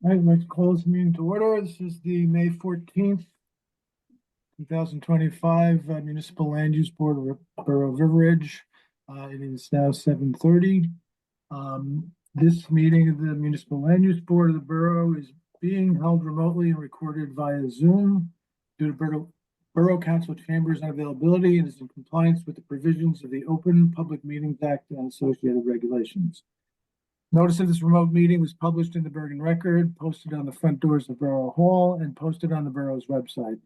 All right, let's call this meeting to order. This is the May 14th, 2025 Municipal Land Use Board of Borough of River Ridge. It is now 7:30. This meeting of the Municipal Land Use Board of the Borough is being held remotely and recorded via Zoom due to Borough Council Chambers unavailability and is in compliance with the provisions of the Open Public Meetings Act and associated regulations. Notice of this remote meeting was published in the Bergen Record, posted on the front doors of Borough Hall, and posted on the borough's website.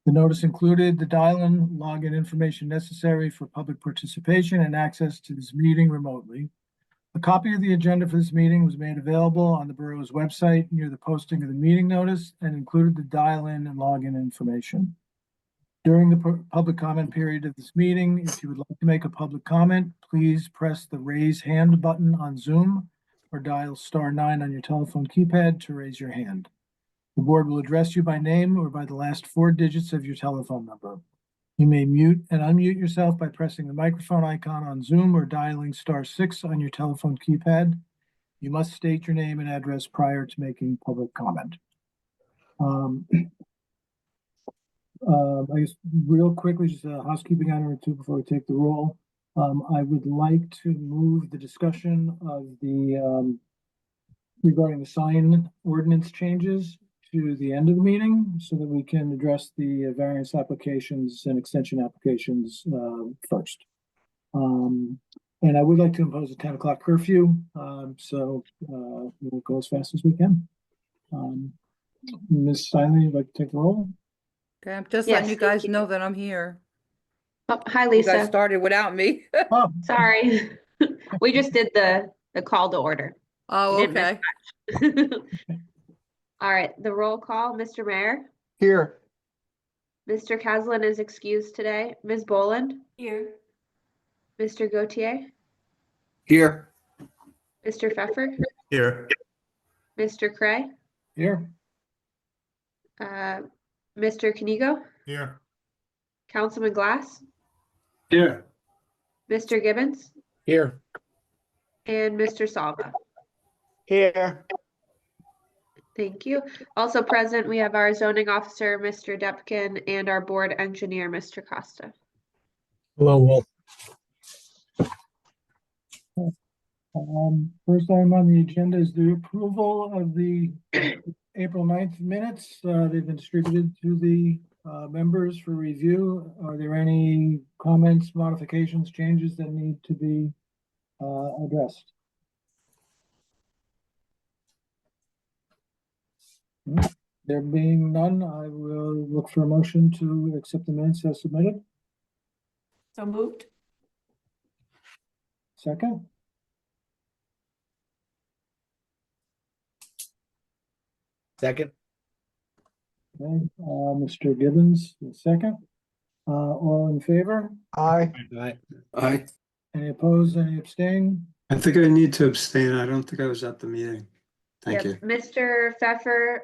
The notice included the dial-in login information necessary for public participation and access to this meeting remotely. A copy of the agenda for this meeting was made available on the borough's website near the posting of the meeting notice and included the dial-in and login information. During the public comment period of this meeting, if you would like to make a public comment, please press the raise hand button on Zoom or dial *9 on your telephone keypad to raise your hand. The board will address you by name or by the last 4 digits of your telephone number. You may mute and unmute yourself by pressing the microphone icon on Zoom or dialing *6 on your telephone keypad. You must state your name and address prior to making public comment. I guess real quickly, just a housekeeping item or two before we take the roll. I would like to move the discussion of the regarding the sign ordinance changes to the end of the meeting so that we can address the variance applications and extension applications first. And I would like to impose a 10 o'clock curfew, so we'll go as fast as we can. Ms. Steinle, you'd like to take the roll? Okay, I'm just Yes, letting you thank guys you. know that I'm here. Oh, hi, You guys Lisa. started without me. Oh, Sorry. We just did the call to order. Oh, You didn't okay. All right, the roll call, Mr. Mayor. Here. Mr. Caslin is excused today. Ms. Boland. Here. Mr. Gautier. Here. Mr. Pfeffer. Here. Mr. Cray. here. Mr. Kanigo. Here. Councilman Glass. Here. Mr. Gibbons. Here. And Mr. Salva. Here. Thank you. Also present, we have our zoning officer, Mr. Depkin, and our board engineer, Mr. Costa. Hello, Will. First item on the agenda is the approval of the April 9th minutes. They've been distributed to the members for review. Are there any comments, modifications, changes that need to be addressed? There being none, I will look for a motion to accept the minutes as submitted. So moved. Second, Second. okay, Mr. Gibbons, the second. All in favor? Aye. Aye. Any opposed, any abstain? I think I need to abstain. I don't think I was at the meeting. Thank you. Yep, Mr. Pfeffer,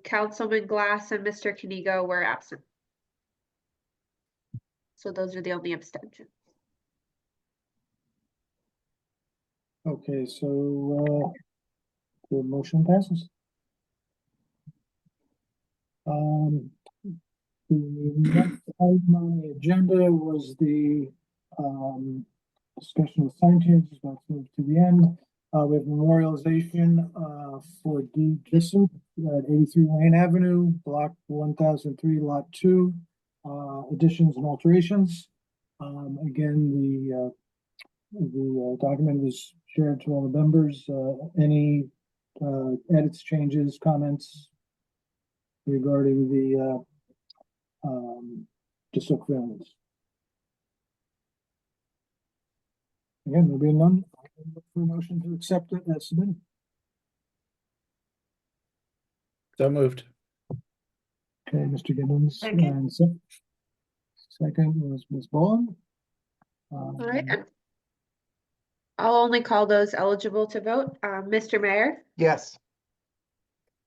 Councilman Glass, and Mr. Kanigo were absent. So those are the only abstentions. Okay, so the motion passes. The next item on the agenda was the discussion of sign changes. Let's move to the end. We have memorialization for D. Gisson at 83 Wayne Avenue, block 1003, lot 2, additions and alterations. Again, the document was shared to all the members. Any edits, changes, comments regarding the Gisson variance? Again, there being none, I can look for a motion to accept it as submitted. So moved. Okay, Mr. Gibbons. Second. And second was Ms. Boland. All right. And I'll only call those eligible to vote. Mr. Mayor, Yes.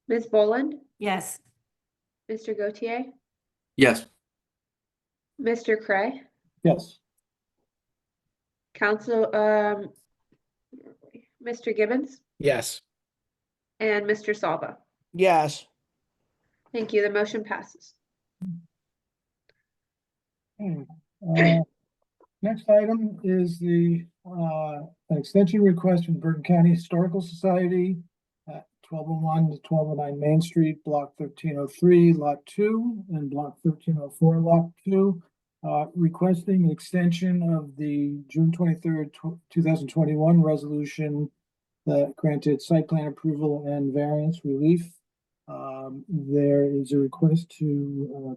Ms. Boland, Yes. Mr. Gautier, Yes. Mr. Cray, Yes. Mr. Gibbons, Yes. and Mr. Salva. Yes. Thank you. The motion passes. Okay, next item is the, an extension request from Bergen County Historical Society at 1201 to 1209 Main Street, block 1303, lot 2, and block 1304, lot 2, requesting an extension of the June 23rd, 2021 resolution that granted site plan approval and variance relief. There is a request to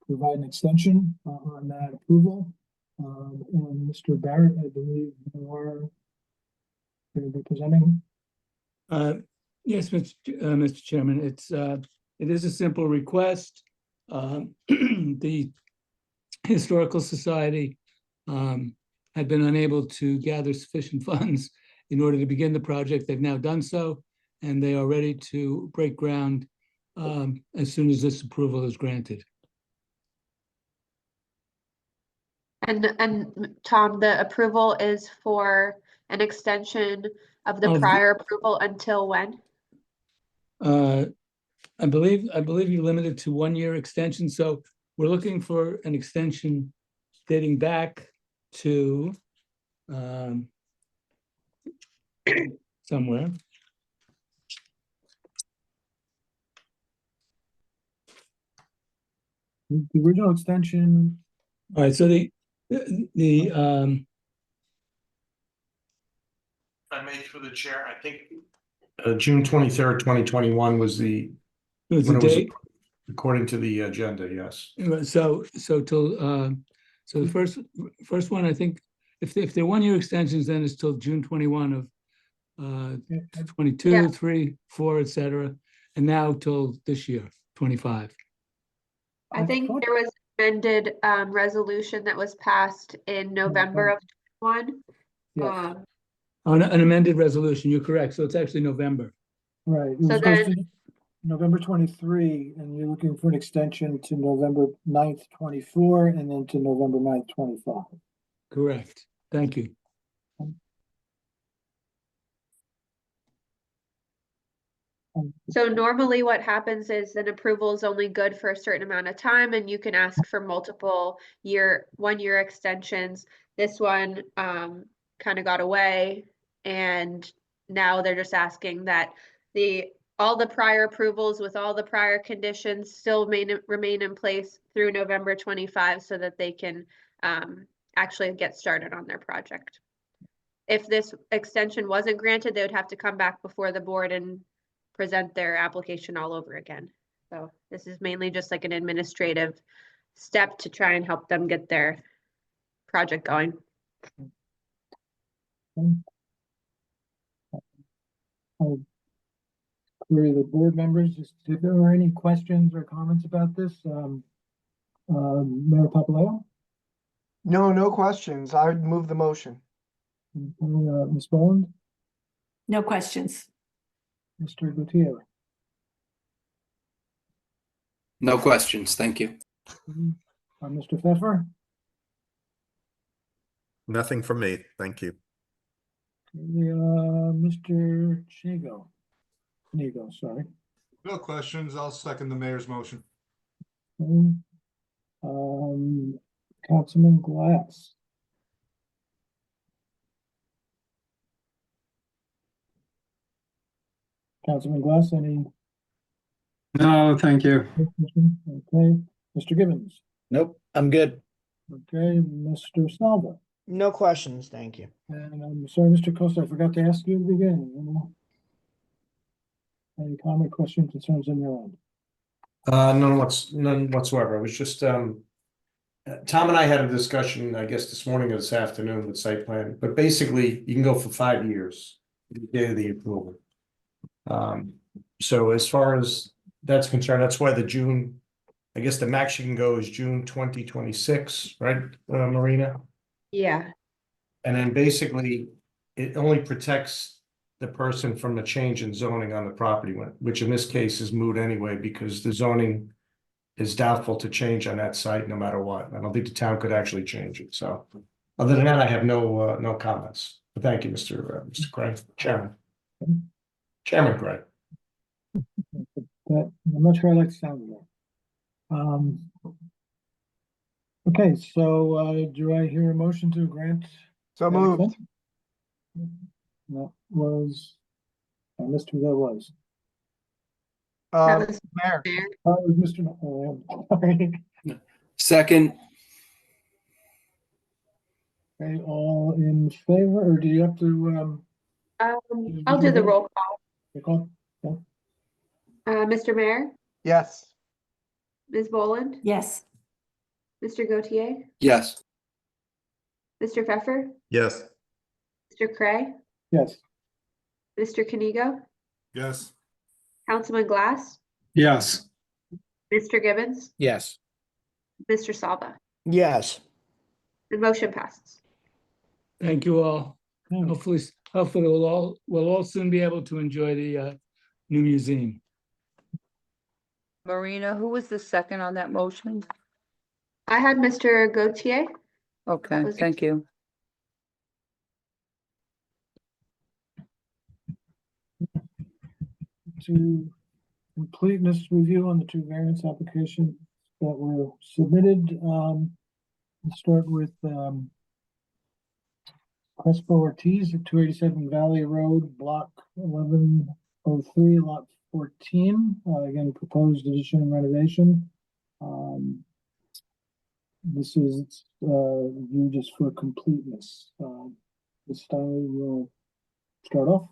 provide an extension on that approval. And Mr. Barrett, I believe you are going to be presenting. Yes, Mr. Chairman, it is a simple request. The Historical Society had been unable to gather sufficient funds in order to begin the project. They've now done so, and they are ready to break ground as soon as this approval is granted. And Tom, the approval is for an extension of the Of the- prior approval until when? I believe you're limited to 1-year extension, so we're looking for an extension dating back to somewhere. The original extension, All right, so the If I may, through the chair, I think June 23rd, 2021 was the, was the when it was, date. according to the agenda, yes. So till so the first one, I think, if they're 1-year extensions, then it's till June 21 of 22, Yeah. 3, 4, et cetera, and now till this year, 25. I think thought- there was amended resolution that was passed in November of 21. Yes, On an amended resolution, you're correct. So it's actually November. right. It So was supposed to be November 23, and you're looking for an extension to November 9th, 24, and then to November 9th, 25. Correct. Thank you. So normally what happens is an approval is only good for a certain amount of time and you can ask for multiple 1-year extensions. This one kind of got away and now they're just asking that all the prior approvals with all the prior conditions still remain in place through November 25 so that they can actually get started on their project. If this extension wasn't granted, they would have to come back before the board and present their application all over again. So this is mainly just like an administrative step to try and help them get their project going. I'll query the board members, if there are any questions or comments about this, Mayor Papaleo, No questions. I would move the motion. Ms. Boland, No questions. Mr. Gutierrez, No questions, thank you. Mr. Pfeffer, Nothing from me, thank you. Mr. Chigo, sorry. No questions. I'll second the mayor's motion. Councilman Glass. Councilman Glass, any? No, thank you. Okay, Mr. Gibbons, Nope, I'm good. okay, Mr. Salva, No questions, thank you. and I'm sorry, Mr. Costa, I forgot to ask you at the beginning. Any comment, question, concerns on your end? None whatsoever. It was just, Tom and I had a discussion, I guess, this morning or this afternoon with site plan, but basically you can go for 5 years. The day of the approval. So as far as that's concerned, that's why the June, I guess the max you can go is June 2026, right, Marina? Yeah. And then basically, it only protects the person from a change in zoning on the property, which in this case is moot anyway, because the zoning is doubtful to change on that site no matter what. I don't think the town could actually change it, so. Other than that, I have no comments. But thank you, Mr. Craig, Chairman. Chairman Craig. But I'm not sure I like the sound of that. Okay, so, do I hear a motion to grant? So that moved. extension? That was, I missed who that was. That was Mayor. Mayor. Oh, it was Mr. Sorry. Second, Okay, all in favor, or do you have to, I'll do the roll call. recall? Mr. Mayor, Yes. Ms. Boland, Yes. Mr. Gautier, yes. Mr. Pfeffer, Yes. Mr. Cray, Yes. Mr. Kanigo, Yes. Councilman Glass, Yes. Mr. Gibbons, Yes. Mr. Salva. Yes. The motion passes. Thank you all. Hmm. Hopefully we'll all soon be able to enjoy the new museum. Marina, who was the second on that motion? I had Mr. Gautier. Okay, was- thank you. To completeness review on the two variance applications that were submitted, let's start with, Crespo Ortiz at 287 Valley Road, block 1103, lot 14. Again, proposed addition and renovation. This is, viewed just for completeness. This time we'll start off.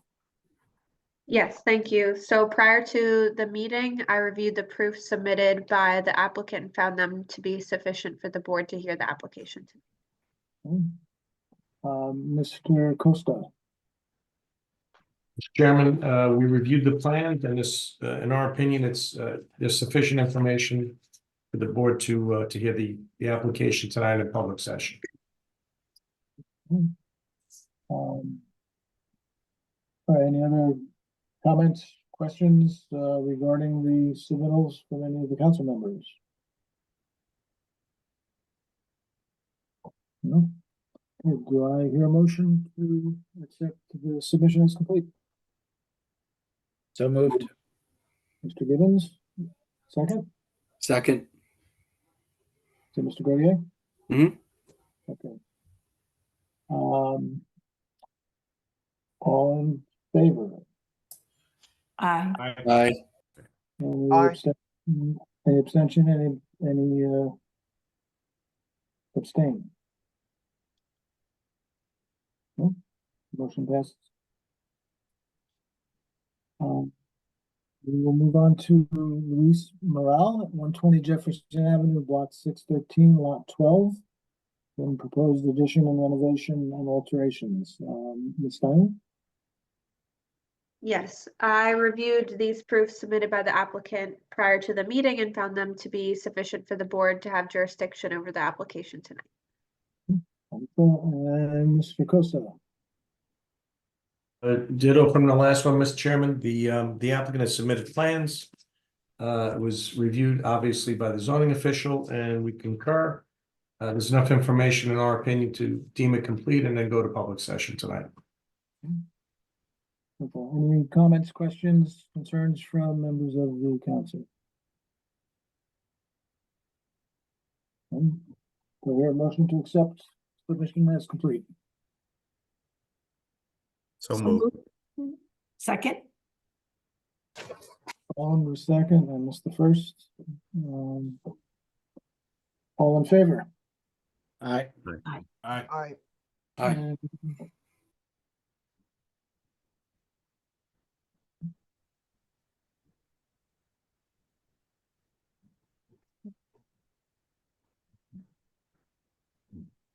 Yes, thank you. So prior to the meeting, I reviewed the proof submitted by the applicant and found them to be sufficient for the board to hear the application. Mr. Costa. Mr. Chairman, we reviewed the plan and this, in our opinion, there's sufficient information for the board to hear the application tonight in public session. All right, any other comments, questions, regarding the submittals from any of the council members? No? Okay, do I hear a motion to accept the submission as complete? So moved. Mr. Gibbons, second? Second, So Mr. Gautier? Mhm. Okay. All in favor? Aye. aye. Any Aye. abstention, any abstain? No? Motion passes. We will move on to Luis Morale at 120 Jefferson Avenue, block 613, lot 12. And proposed addition and renovation and alterations. Ms. Stein? Yes, I reviewed these proofs submitted by the applicant prior to the meeting and found them to be sufficient for the board to have jurisdiction over the application tonight. And Mr. Costa? Ditto from the last one, Mr. Chairman. The applicant has submitted plans. It was reviewed obviously by the zoning official and we concur. There's enough information in our opinion to deem it complete and then go to public session tonight. Okay, any comments, questions, concerns from members of the council? Do we hear a motion to accept submission as complete? So moved. Second? All in the second, I missed the first. All in favor? Aye. Aye. Aye. Aye. And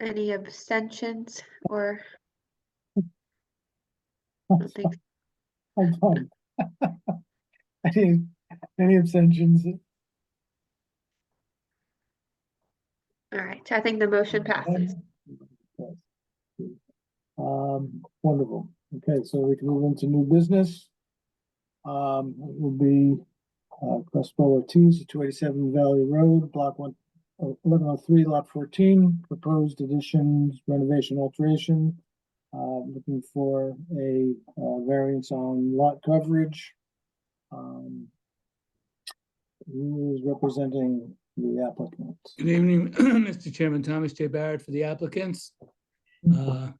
Any abstentions or? I don't think I'm fine. Any abstentions? All right, I think the motion passes. Wonderful. Okay, so we can move into new business. It will be, Crespo Ortiz, 287 Valley Road, block 1103, lot 14, proposed additions, renovation, alteration. Looking for a variance on lot coverage. Who is representing the applicant? Good evening, Mr. Chairman, Thomas J. Barrett for the applicants. It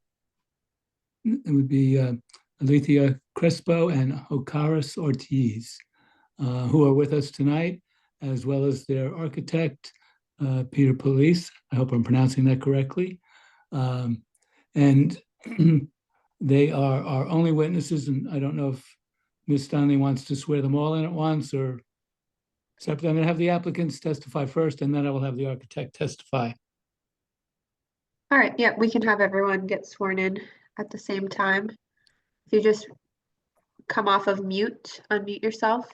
would be Alethea Crespo and Ocaris Ortiz, who are with us tonight, as well as their architect, Peter Police. I hope I'm pronouncing that correctly. And they are our only witnesses, and I don't know if Ms. Stanley wants to swear them all in at once or separate. I'm going to have the applicants testify first, and then I will have the architect testify. All right, yeah, we can have everyone get sworn in at the same time. If you just come off of mute, unmute yourself,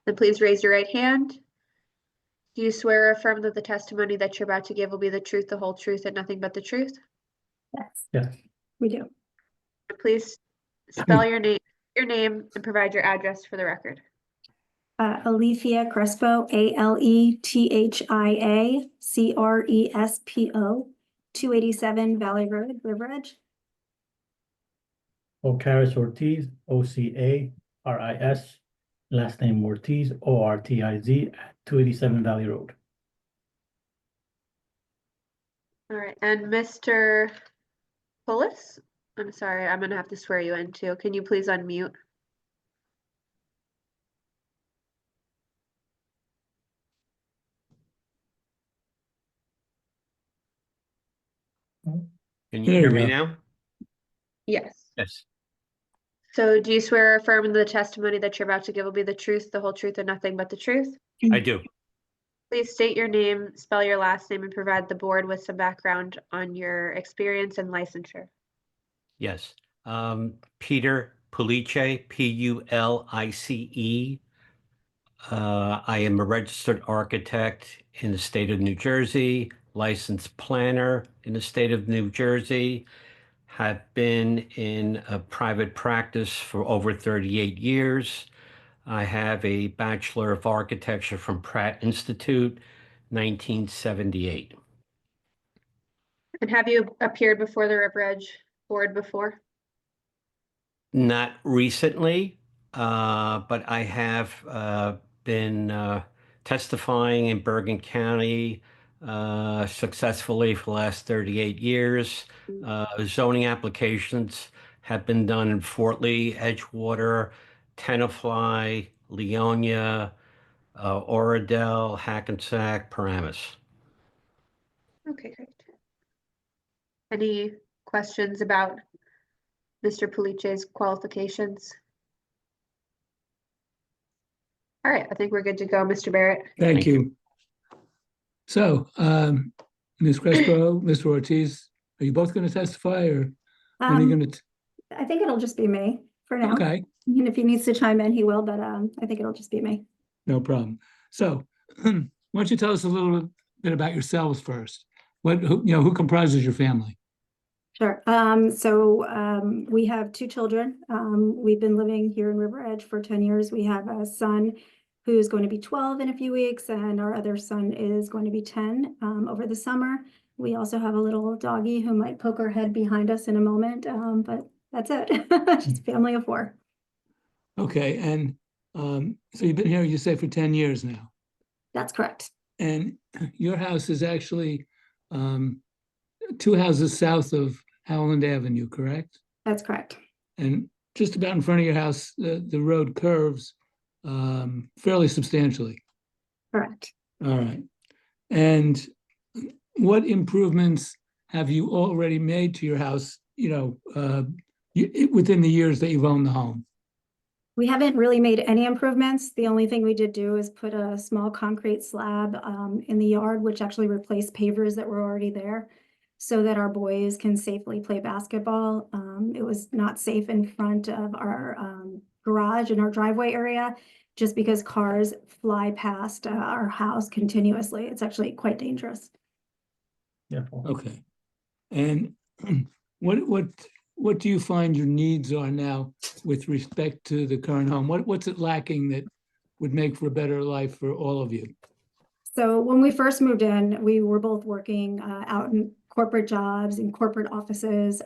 then please raise your right hand. Do you swear or affirm that the testimony that you're about to give will be the truth, the whole truth, and nothing but the truth? Yes. Yes. We do. Please spell your name and provide your address for the record. Alethea Crespo, Alethia Crespo, 287 Valley Road, River Edge. Ocaris Ortiz, OCARIS, last name Ortiz, ORTIZ, at 287 Valley Road. All right, and Mr. Pullis, I'm sorry, I'm gonna have to swear you in too. Can you please unmute? Can you There hear you me go. now? Yes. Yes. So do you swear or affirm the testimony that you're about to give will be the truth, the whole truth, and nothing but the truth? I do. Please state your name, spell your last name, and provide the board with some background on your experience and licensure. Yes. Peter Pulice, Pulice. I am a registered architect in the state of New Jersey, licensed planner in the state of New Jersey, have been in a private practice for over 38 years. I have a Bachelor of Architecture from Pratt Institute, 1978. And have you appeared before the River Edge board before? Not recently, but I have been testifying in Bergen County successfully for the last 38 years. Zoning applications have been done in Fort Lee, Edgewater, Tenafly, Leonia, Oradell, Hackensack, Paramus. Okay, great. Any questions about Mr. Pulice's qualifications? All right, I think we're good to go, Mr. Barrett. Thank you. So, Ms. Crespo, Mr. Ortiz, are you both going to testify, or when are you going to? I think it'll just be me for now. Okay, And if he needs to chime in, he will, but I think it'll just be me. no problem. So, why don't you tell us a little bit about yourselves first? Who comprises your family? Sure. We have two children. We've been living here in River Edge for 10 years. We have a son who's going to be 12 in a few weeks, and our other son is going to be 10 over the summer. We also have a little doggy who might poke her head behind us in a moment, but that's it. Just a family of 4. Okay, and so you've been here, you say, for 10 years now. That's correct. And your house is actually 2 houses south of Howland Avenue, correct? That's correct. And just about in front of your house, the road curves fairly substantially. Correct. All right. And what improvements have you already made to your house, within the years that you've owned the home? We haven't really made any improvements. The only thing we did do is put a small concrete slab in the yard, which actually replaced pavers that were already there, so that our boys can safely play basketball. It was not safe in front of our garage and our driveway area, just because cars fly past our house continuously. It's actually quite dangerous. Yeah. Okay. And what do you find your needs are now with respect to the current home? What's it lacking that would make for a better life for all of you? So when we first moved in, we were both working out in corporate jobs, in corporate offices.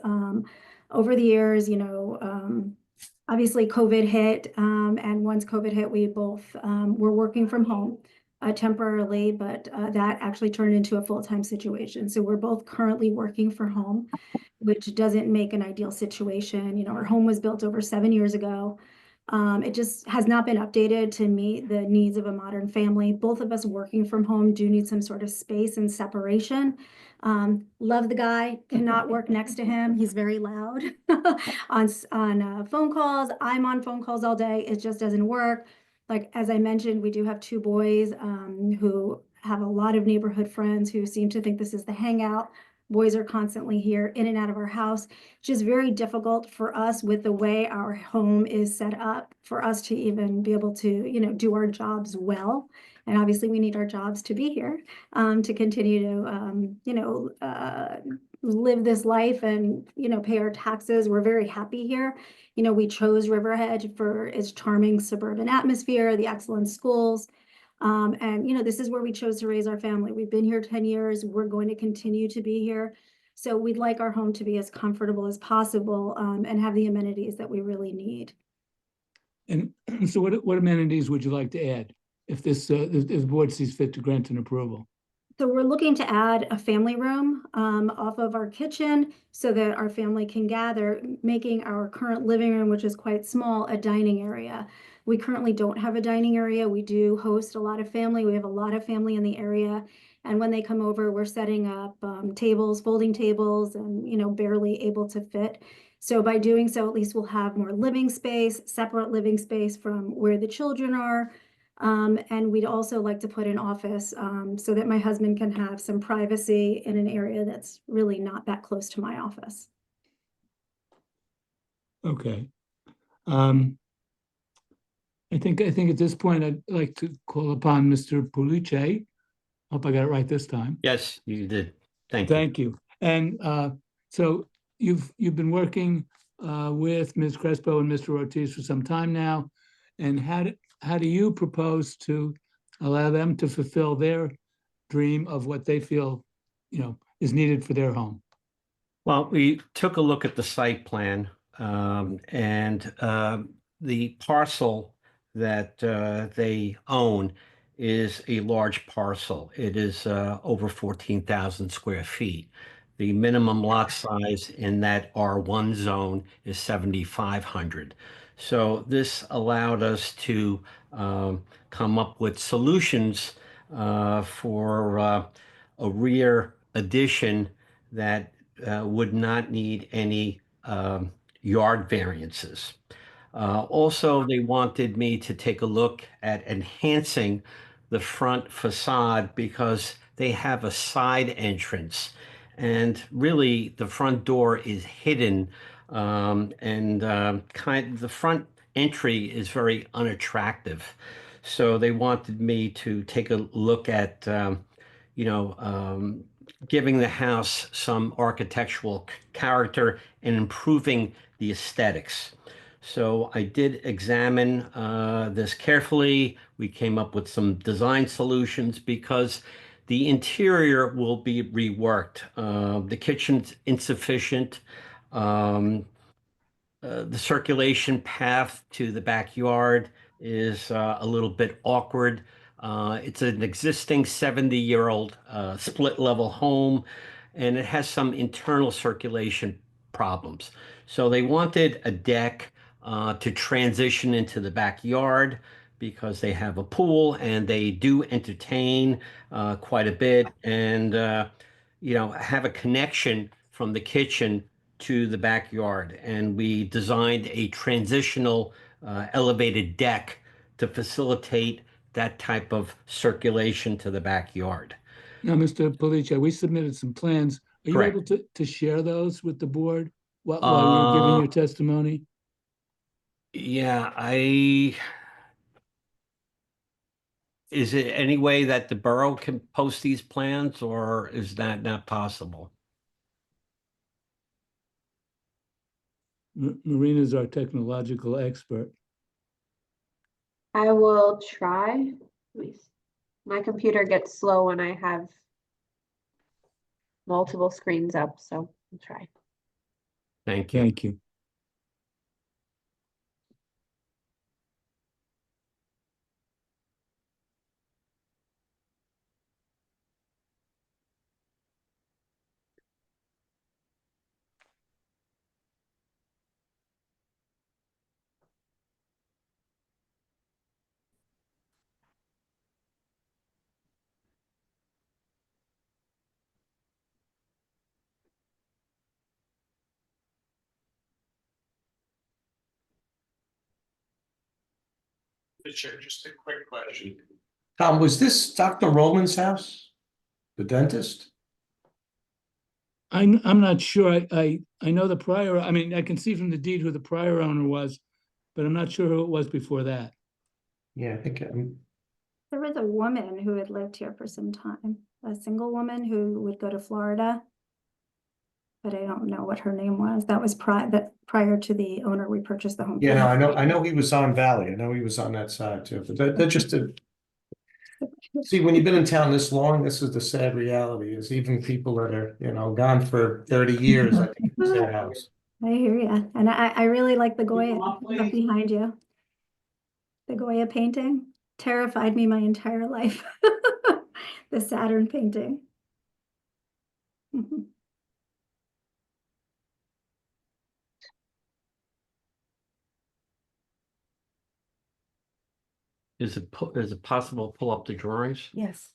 Over the years, obviously COVID hit, and once COVID hit, we both were working from home temporarily, but that actually turned into a full-time situation. So we're both currently working from home, which doesn't make an ideal situation. You know, our home was built over 7 years ago. It just has not been updated to meet the needs of a modern family. Both of us working from home do need some sort of space and separation. Love the guy, cannot work next to him. He's very loud on phone calls. I'm on phone calls all day. It just doesn't work. Like, as I mentioned, we do have 2 boys who have a lot of neighborhood friends who seem to think this is the hangout. Boys are constantly here in and out of our house. It's just very difficult for us with the way our home is set up for us to even be able to, you know, do our jobs well. And obviously we need our jobs to be here to continue to, you know, live this life and, you know, pay our taxes. We're very happy here. You know, we chose Riverhead for its charming suburban atmosphere, the excellent schools. And, you know, this is where we chose to raise our family. We've been here 10 years. We're going to continue to be here. So we'd like our home to be as comfortable as possible and have the amenities that we really need. And so what amenities would you like to add if this, if the board sees fit to grant an approval? So we're looking to add a family room off of our kitchen so that our family can gather, making our current living room, which is quite small, a dining area. We currently don't have a dining area. We do host a lot of family. We have a lot of family in the area. And when they come over, we're setting up tables, folding tables, and, you know, barely able to fit. So by doing so, at least we'll have more living space, separate living space from where the children are. And we'd also like to put an office so that my husband can have some privacy in an area that's really not that close to my office. Okay. I think at this point, I'd like to call upon Mr. Pulice. Hope I got it right this time. Yes, you did. Thank you. Thank you. And so you've been working with Ms. Crespo and Mr. Ortiz for some time now. And how do you propose to allow them to fulfill their dream of what they feel, you know, is needed for their home? Well, we took a look at the site plan and the parcel that they own is a large parcel. It is over 14,000 square feet. The minimum lot size in that R1 zone is 7,500. So this allowed us to come up with solutions for a rear addition that would not need any yard variances. Also, they wanted me to take a look at enhancing the front facade because they have a side entrance. And really, the front door is hidden the front entry is very unattractive. So they wanted me to take a look at, giving the house some architectural character and improving the aesthetics. So I did examine this carefully. We came up with some design solutions because the interior will be reworked. The kitchen's insufficient. The circulation path to the backyard is a little bit awkward. It's an existing 70-year-old split level home, and it has some internal circulation problems. So they wanted a deck to transition into the backyard because they have a pool and they do entertain quite a bit and, have a connection from the kitchen to the backyard. And we designed a transitional elevated deck to facilitate that type of circulation to the backyard. Now, Mr. Pulice, we submitted some plans. Are you Correct. able to share those with the board while you're giving your testimony? Yeah, is it any way that the borough can post these plans, or is that not possible? Marina's our technological expert. I will try. My computer gets slow when I have multiple screens up, so I'll try. Thank you. Thank you. Chair, just a quick question. Tom, was this Dr. Roman's house? The dentist? I'm not sure. I know the prior, I mean, I can see from the deed who the prior owner was, but I'm not sure who it was before that. Yeah, I think, There was a woman who had lived here for some time, a single woman who would go to Florida. But I don't know what her name was. That was prior to the owner we purchased the home. yeah, from. no, I know he was on Valley. I know he was on that side too, but that just a. See, when you've been in town this long, this is the sad reality, is even people that are, gone for 30 years, I think it's their house. I hear you. And I really like the Goya up behind you. The Goya painting terrified me my entire life. The Saturn painting. Mhm. Is it possible to pull up the drawings? Yes.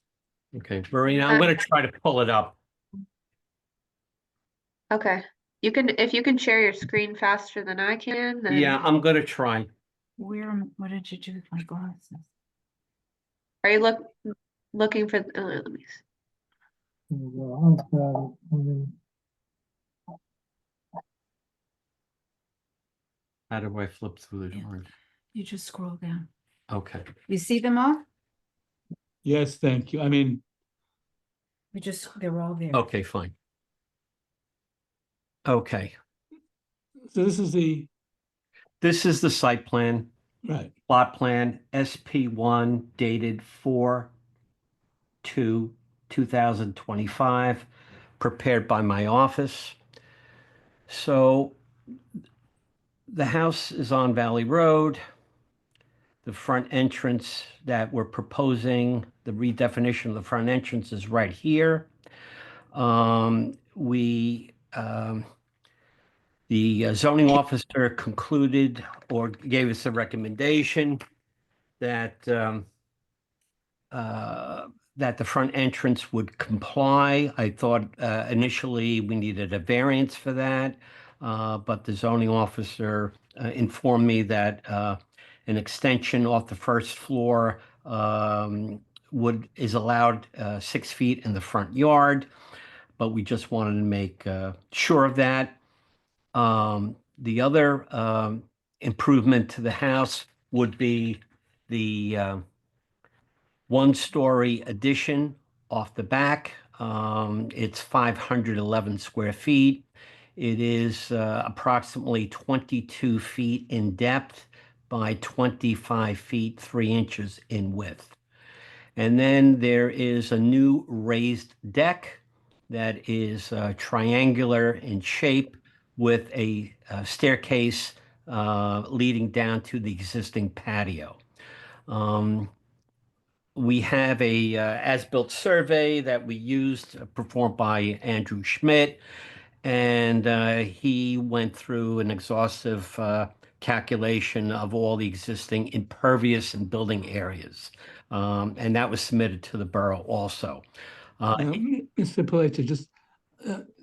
Okay, Marina, I'm gonna try to pull it up. Okay, if you can share your screen faster than I can, then. Yeah, I'm gonna try. What did you do with my glasses? Are you looking for, let me see. How do I flip through the drawings? You just scroll down. Okay. You see them all? Yes, thank you. I mean, They're all there. Okay, fine. Okay, so this is this is the site plan, right. plot plan, SP1 dated 4/2/2025, prepared by my office. So the house is on Valley Road. The front entrance that we're proposing, the redefinition of the front entrance is right here. The zoning officer concluded or gave us a recommendation that that the front entrance would comply. I thought initially we needed a variance for that, but the zoning officer informed me that an extension off the first floor is allowed 6 feet in the front yard, but we just wanted to make sure of that. The other improvement to the house would be the one-story addition off the back. It's 511 square feet. It is approximately 22 feet in depth by 25 feet 3 inches in width. And then there is a new raised deck that is triangular in shape with a staircase leading down to the existing patio. We have a as-built survey that we used, performed by Andrew Schmidt, and he went through an exhaustive calculation of all the existing impervious and building areas. And that was submitted to the borough also. Mr. Paleta, just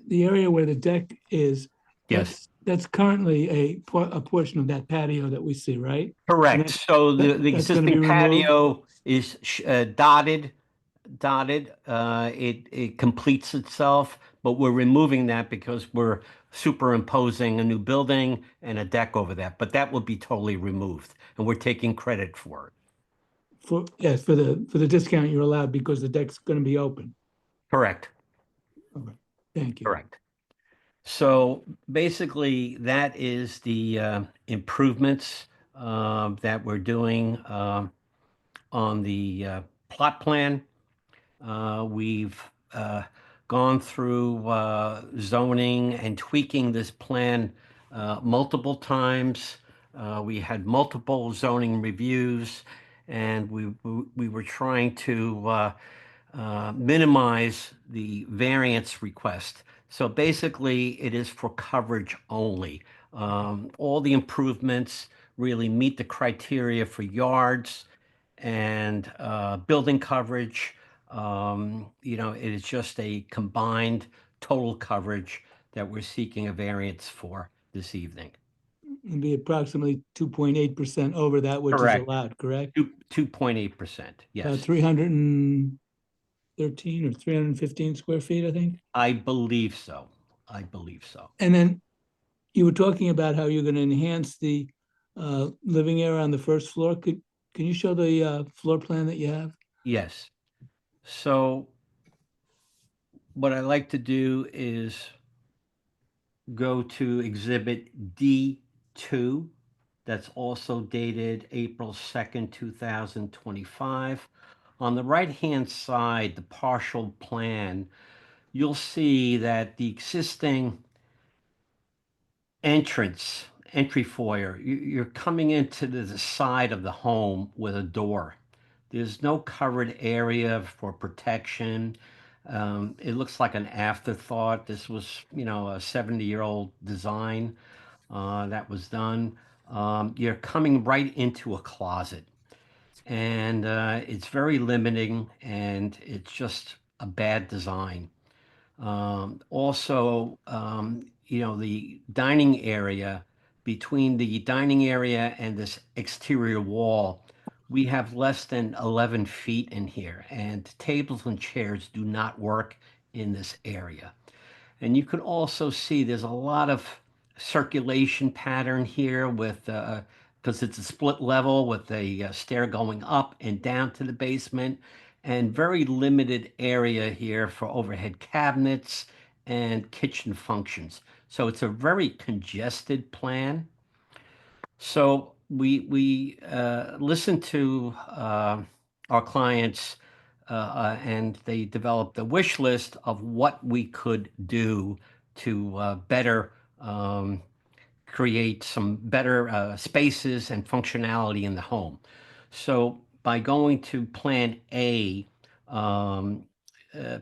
the area where the deck is. Yes. That's currently a portion of that patio that we see, right? Correct. So the that's gonna be existing removed? patio is dotted. It completes itself, but we're removing that because we're superimposing a new building and a deck over that. But that will be totally removed, and we're taking credit for it. For the discount you're allowed because the deck's gonna be open. Correct. Okay, thank you. Correct. So basically, that is the improvements that we're doing on the plot plan. We've gone through zoning and tweaking this plan multiple times. We had multiple zoning reviews, and we were trying to minimize the variance request. So basically, it is for coverage only. All the improvements really meet the criteria for yards and building coverage. It is just a combined total coverage that we're seeking a variance for this evening. It'd be approximately 2.8% over that which is Correct. allowed, correct? 2.8%, yes. 313 or 315 square feet, I think. I believe so. I believe so. And then you were talking about how you're going to enhance the living area on the first floor. Can you show the floor plan that you have? Yes. So what I like to do is go to Exhibit D2. That's also dated April 2nd, 2025. On the right-hand side, the partial plan, you'll see that the existing entry foyer, you're coming into the side of the home with a door. There's no covered area for protection. It looks like an afterthought. This was, a 70-year-old design that was done. You're coming right into a closet, and it's very limiting, and it's just a bad design. Also, the dining area, between the dining area and this exterior wall, we have less than 11 feet in here, and tables and chairs do not work in this area. And you can also see there's a lot of circulation pattern here with, because it's a split level with a stair going up and down to the basement, and very limited area here for overhead cabinets and kitchen functions. So it's a very congested plan. So we listened to our clients, and they developed a wish list of what we could do to better create some better spaces and functionality in the home. So by going to Plan A,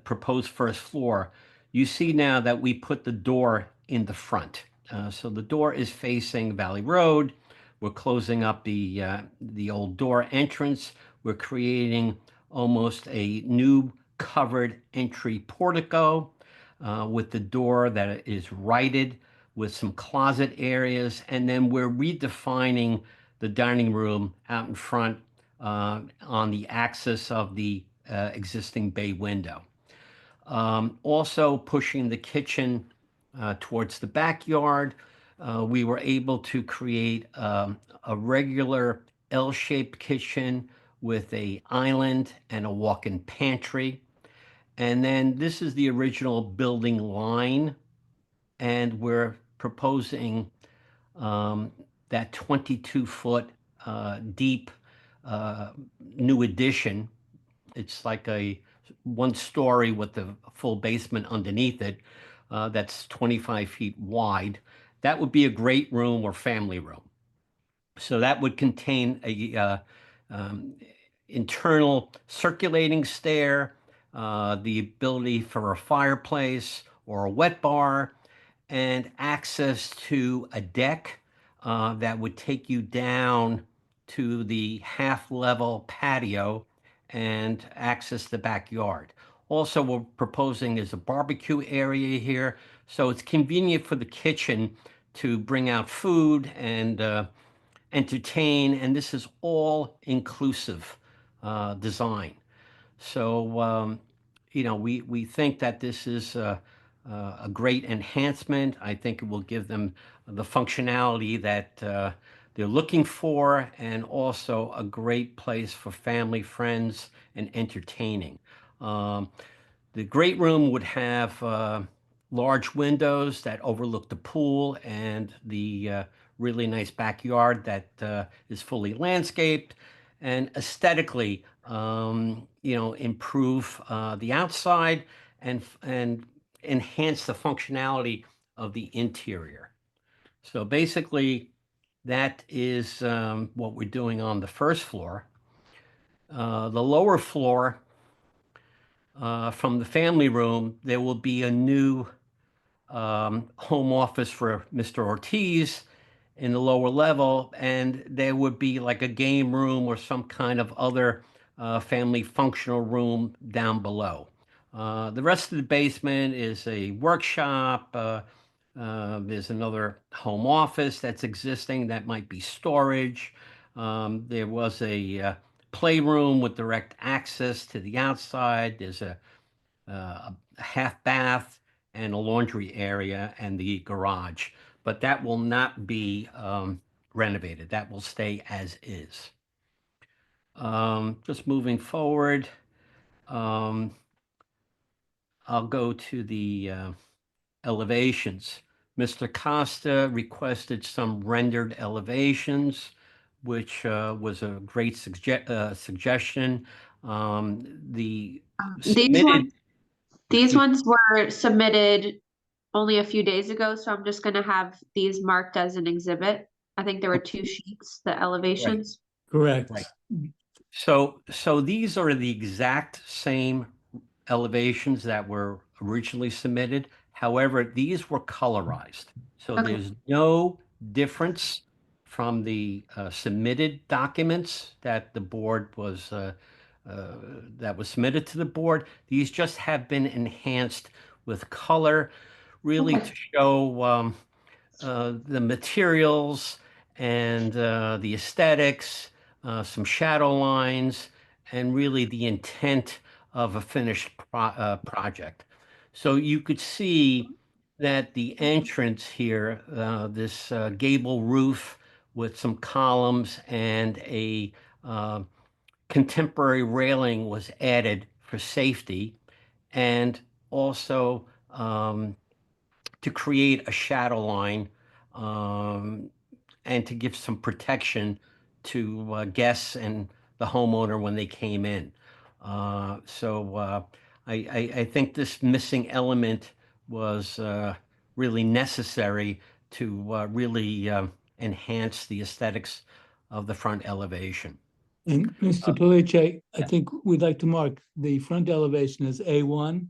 proposed first floor, you see now that we put the door in the front. So the door is facing Valley Road. We're closing up the old door entrance. We're creating almost a new covered entry portico with the door that is righted with some closet areas. And then we're redefining the dining room out in front on the axis of the existing bay window. Also pushing the kitchen towards the backyard. We were able to create a regular L-shaped kitchen with an island and a walk-in pantry. And then this is the original building line, and we're proposing that 22-foot deep new addition. It's like a one story with the full basement underneath it. That's 25 feet wide. That would be a great room or family room. So that would contain a internal circulating stair, the ability for a fireplace or a wet bar, and access to a deck that would take you down to the half-level patio and access the backyard. Also, we're proposing is a barbecue area here, so it's convenient for the kitchen to bring out food and entertain, and this is all inclusive design. So, we think that this is a great enhancement. I think it will give them the functionality that they're looking for, and also a great place for family, friends, and entertaining. The great room would have large windows that overlook the pool and the really nice backyard that is fully landscaped, and aesthetically, improve the outside and enhance the functionality of the interior. So basically, that is what we're doing on the first floor. The lower floor, from the family room, there will be a new home office for Mr. Ortiz in the lower level, and there would be like a game room or some kind of other family functional room down below. The rest of the basement is a workshop, There's another home office that's existing that might be storage. There was a playroom with direct access to the outside. There's a half bath and a laundry area and the garage, but that will not be renovated. That will stay as is. Just moving forward, I'll go to the elevations. Mr. Costa requested some rendered elevations, which was a great suggestion. The submitted. These ones were submitted only a few days ago, so I'm just gonna have these marked as an exhibit. I think there were 2 sheets, the elevations. Correct. Right. So these are the exact same elevations that were originally submitted. However, these were colorized. So Okay. there's no difference from the submitted documents that the board was that was submitted to the board. These just have been enhanced with color, really Okay. to show the materials and the aesthetics, some shadow lines, and really the intent of a finished project. So you could see that the entrance here, this gable roof with some columns and a contemporary railing was added for safety, and also to create a shadow line and to give some protection to guests and the homeowner when they came in. I think this missing element was really necessary to really enhance the aesthetics of the front elevation. And Mr. Palice, I think we'd like to mark the front elevation as A1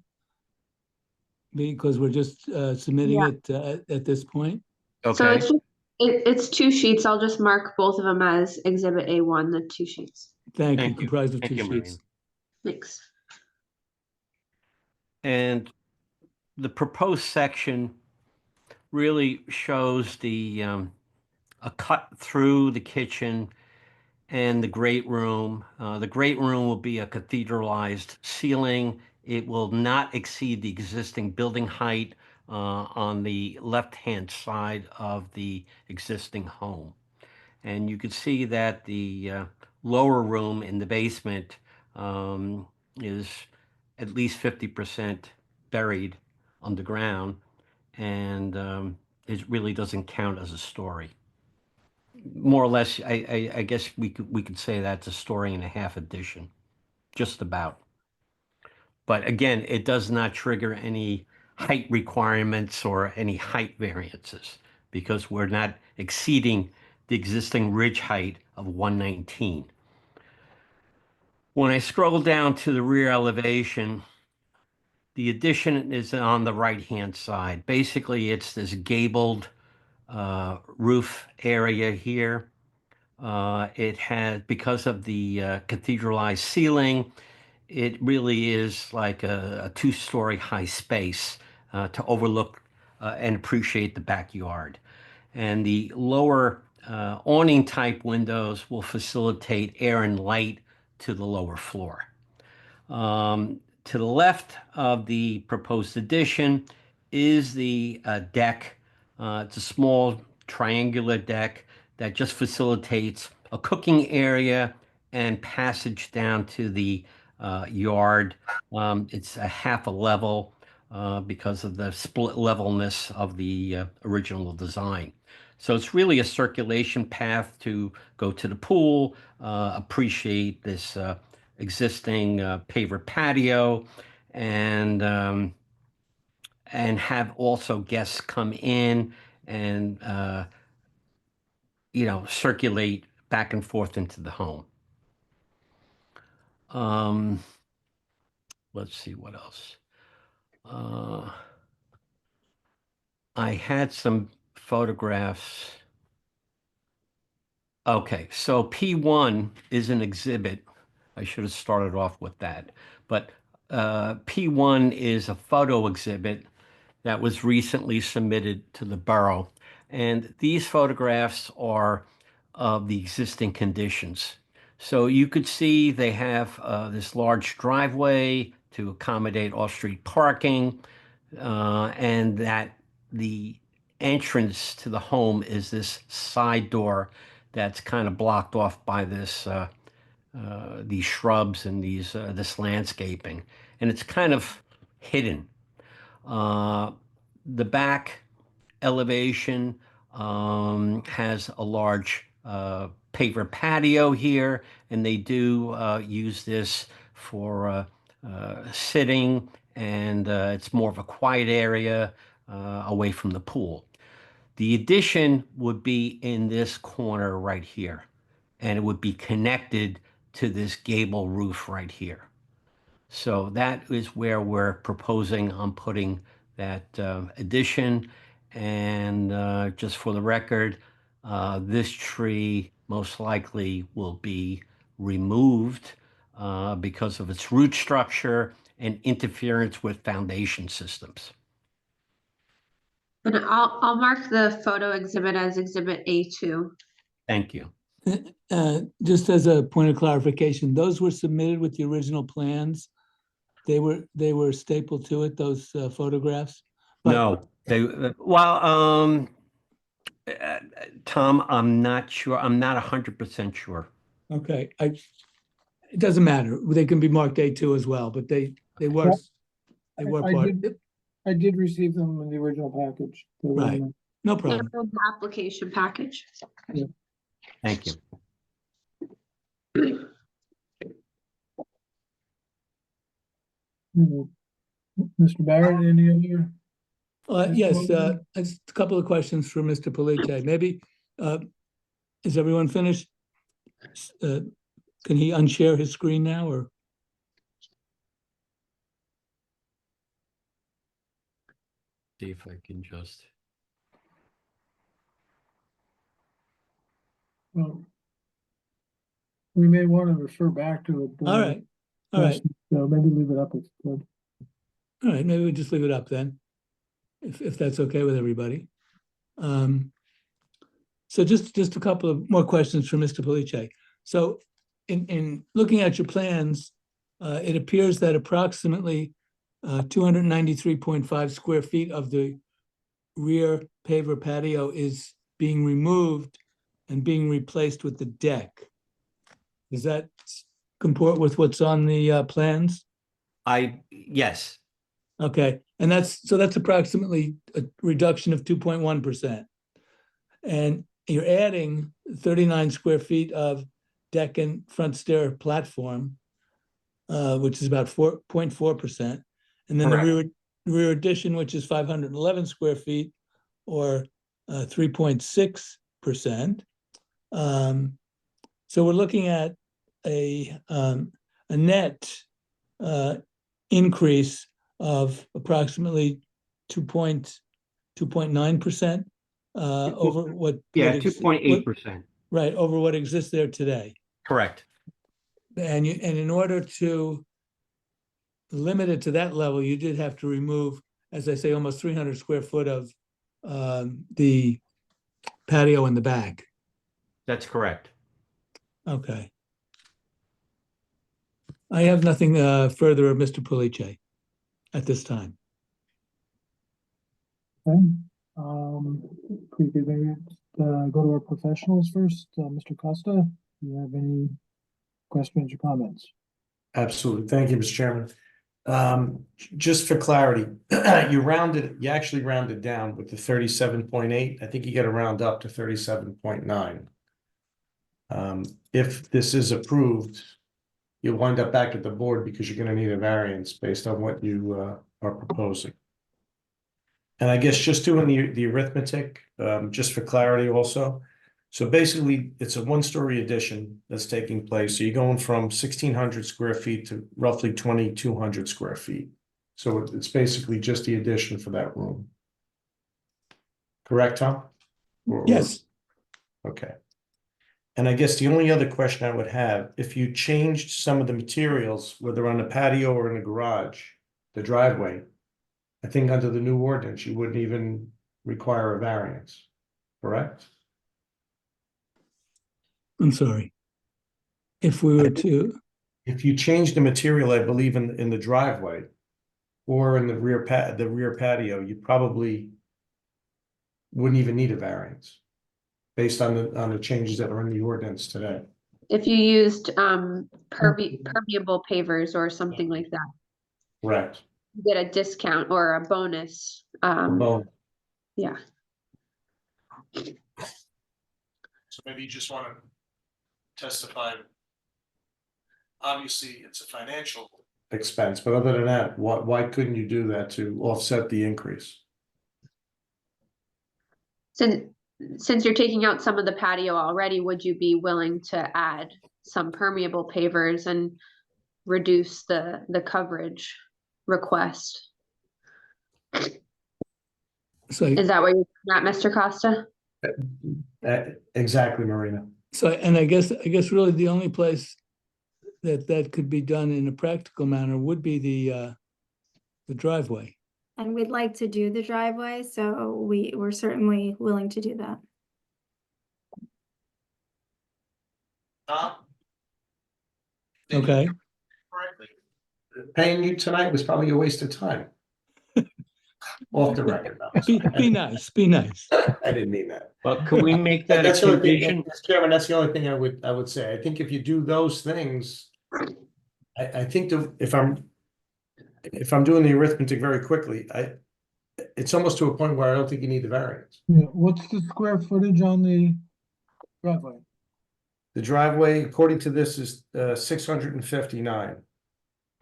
because we're just submitting Yeah. it at this point. So Okay. it's 2 sheets. I'll just mark both of them as exhibit A1, the 2 sheets. Thank you, Thank you. comprised of Thank 2 you, sheets. Thanks. And the proposed section really shows the a cut through the kitchen and the great room. The great room will be a cathedralized ceiling. It will not exceed the existing building height on the left-hand side of the existing home. And you can see that the lower room in the basement is at least 50% buried underground, and it really doesn't count as a story. More or less, I guess we could say that's a story and a half addition, just about. But again, it does not trigger any height requirements or any height variances because we're not exceeding the existing ridge height of 119. When I scroll down to the rear elevation, the addition is on the right-hand side. Basically, it's this gabled roof area here. It has, because of the cathedralized ceiling, it really is like a 2-story high space to overlook and appreciate the backyard. And the lower awning type windows will facilitate air and light to the lower floor. To the left of the proposed addition is the deck. It's a small triangular deck that just facilitates a cooking area and passage down to the yard. It's a half a level because of the split levelness of the original design. So it's really a circulation path to go to the pool, appreciate this existing paver patio, and have also guests come in and circulate back and forth into the home. Let's see what else. I had some photographs. Okay, so P1 is an exhibit. I should have started off with that. But P1 is a photo exhibit that was recently submitted to the borough. And these photographs are of the existing conditions. So you could see they have this large driveway to accommodate off-street parking, and that the entrance to the home is this side door that's kind of blocked off by these shrubs and this landscaping, and it's kind of hidden. The back elevation has a large paver patio here, and they do use this for sitting, and it's more of a quiet area away from the pool. The addition would be in this corner right here, and it would be connected to this gable roof right here. So that is where we're proposing on putting that addition. And just for the record, this tree most likely will be removed because of its root structure and interference with foundation systems. And I'll mark the photo exhibit as exhibit A2. Thank you. Just as a point of clarification, those were submitted with the original plans. They were stapled to it, those photographs? But- No, Tom, I'm not sure. I'm not 100% sure. Okay, it doesn't matter. They can be marked A2 as well, but they were part of it. I did receive them in the original package. They were in Right. the- No And problem. the application package. Thank you. Mr. Barrett, any other? Yes, just a couple of questions for Mr. Polite. Maybe, is everyone finished? Can he unshare his screen now, or? See if I can just. Well, we may want to refer back to it. All right, all right, So maybe leave it up. It's good. all right, maybe we just leave it up then, if that's okay with everybody. So just a couple of more questions for Mr. Polite. So in looking at your plans, it appears that approximately 293.5 square feet of the rear paver patio is being removed and being replaced with the deck. Does that comport with what's on the plans? Yes, Okay, and that's approximately a reduction of 2.1%. And you're adding 39 square feet of deck and front stair platform, which is about 4.4%. And then Correct. the rear addition, which is 511 square feet, or 3.6%. So we're looking at a net increase of approximately 2.9% over what? yeah, what ex- 2.8%. Right, over what exists there today. Correct. And in order to limit it to that level, you did have to remove, as I say, almost 300 square foot of the patio in the back. That's correct. Okay. I have nothing further of Mr. Polite at this time. Okay. We could maybe go to our professionals first. Mr. Costa, do you have any questions or comments? Absolutely. Thank you, Mr. Chairman. Just for clarity, you actually rounded down with the 37.8. I think you got to round up to 37.9. If this is approved, you'll wind up back at the board because you're going to need a variance based on what you are proposing. And I guess just doing the arithmetic, just for clarity also. So basically, it's a one-story addition that's taking place. So you're going from 1,600 square feet to roughly 2,200 square feet. So it's basically just the addition for that room. Correct, Tom? Yes. Okay. And I guess the only other question I would have, if you changed some of the materials, whether on the patio or in the garage, the driveway, I think under the new ordinance, you wouldn't even require a variance, correct? I'm sorry. If we were to, If you change the material, I believe in the driveway or in the rear patio, you probably wouldn't even need a variance based on the changes that are in the ordinance today. If you used permeable pavers or something like that, Correct. you get a discount or a bonus. Well, Yeah. so maybe you just want to testify. Obviously, it's a financial expense, but other than that, why couldn't you do that to offset the increase? Since you're taking out some of the patio already, would you be willing to add some permeable pavers and reduce the coverage request? so, Is that what you're at, Mr. Costa? Exactly, Marina. so, and I guess really the only place that could be done in a practical manner would be the driveway. And we'd like to do the driveway, so we're certainly willing to do that. Okay, Paying you tonight was probably a waste of time. Off the record. No, be nice, be nice. I didn't mean that. But could we make that That's a the only thing, condition? Mr. Chairman, that's the only thing I would say. I think if you do those things, I think if I'm doing the arithmetic very quickly, it's almost to a point where I don't think you need the variance. Yeah, what's the square footage on the driveway? The driveway, according to this, is 659.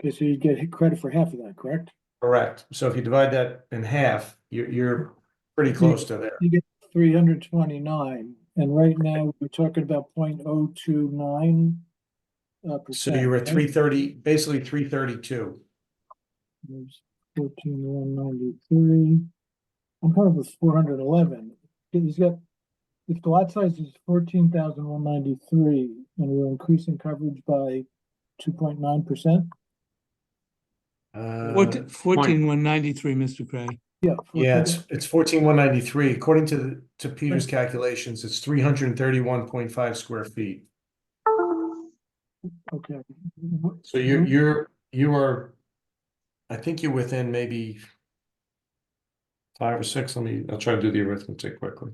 Okay, so you get credit for half of that, correct? Correct. So if you divide that in half, you're pretty close to there. You get 329, and right now we're talking about 0.029 percent. So you were at right? 330, basically 332. There's 14,193. I'm coming up with 411. He's got, if the lot size is 14,193 and we're increasing coverage by 2.9%. 14,193, Mr. Cray. Yeah. Yeah, it's 14,193. According to Peter's calculations, it's 331.5 square feet. Okay. So you are, I think you're within maybe 5 or 6. I'll try to do the arithmetic quickly.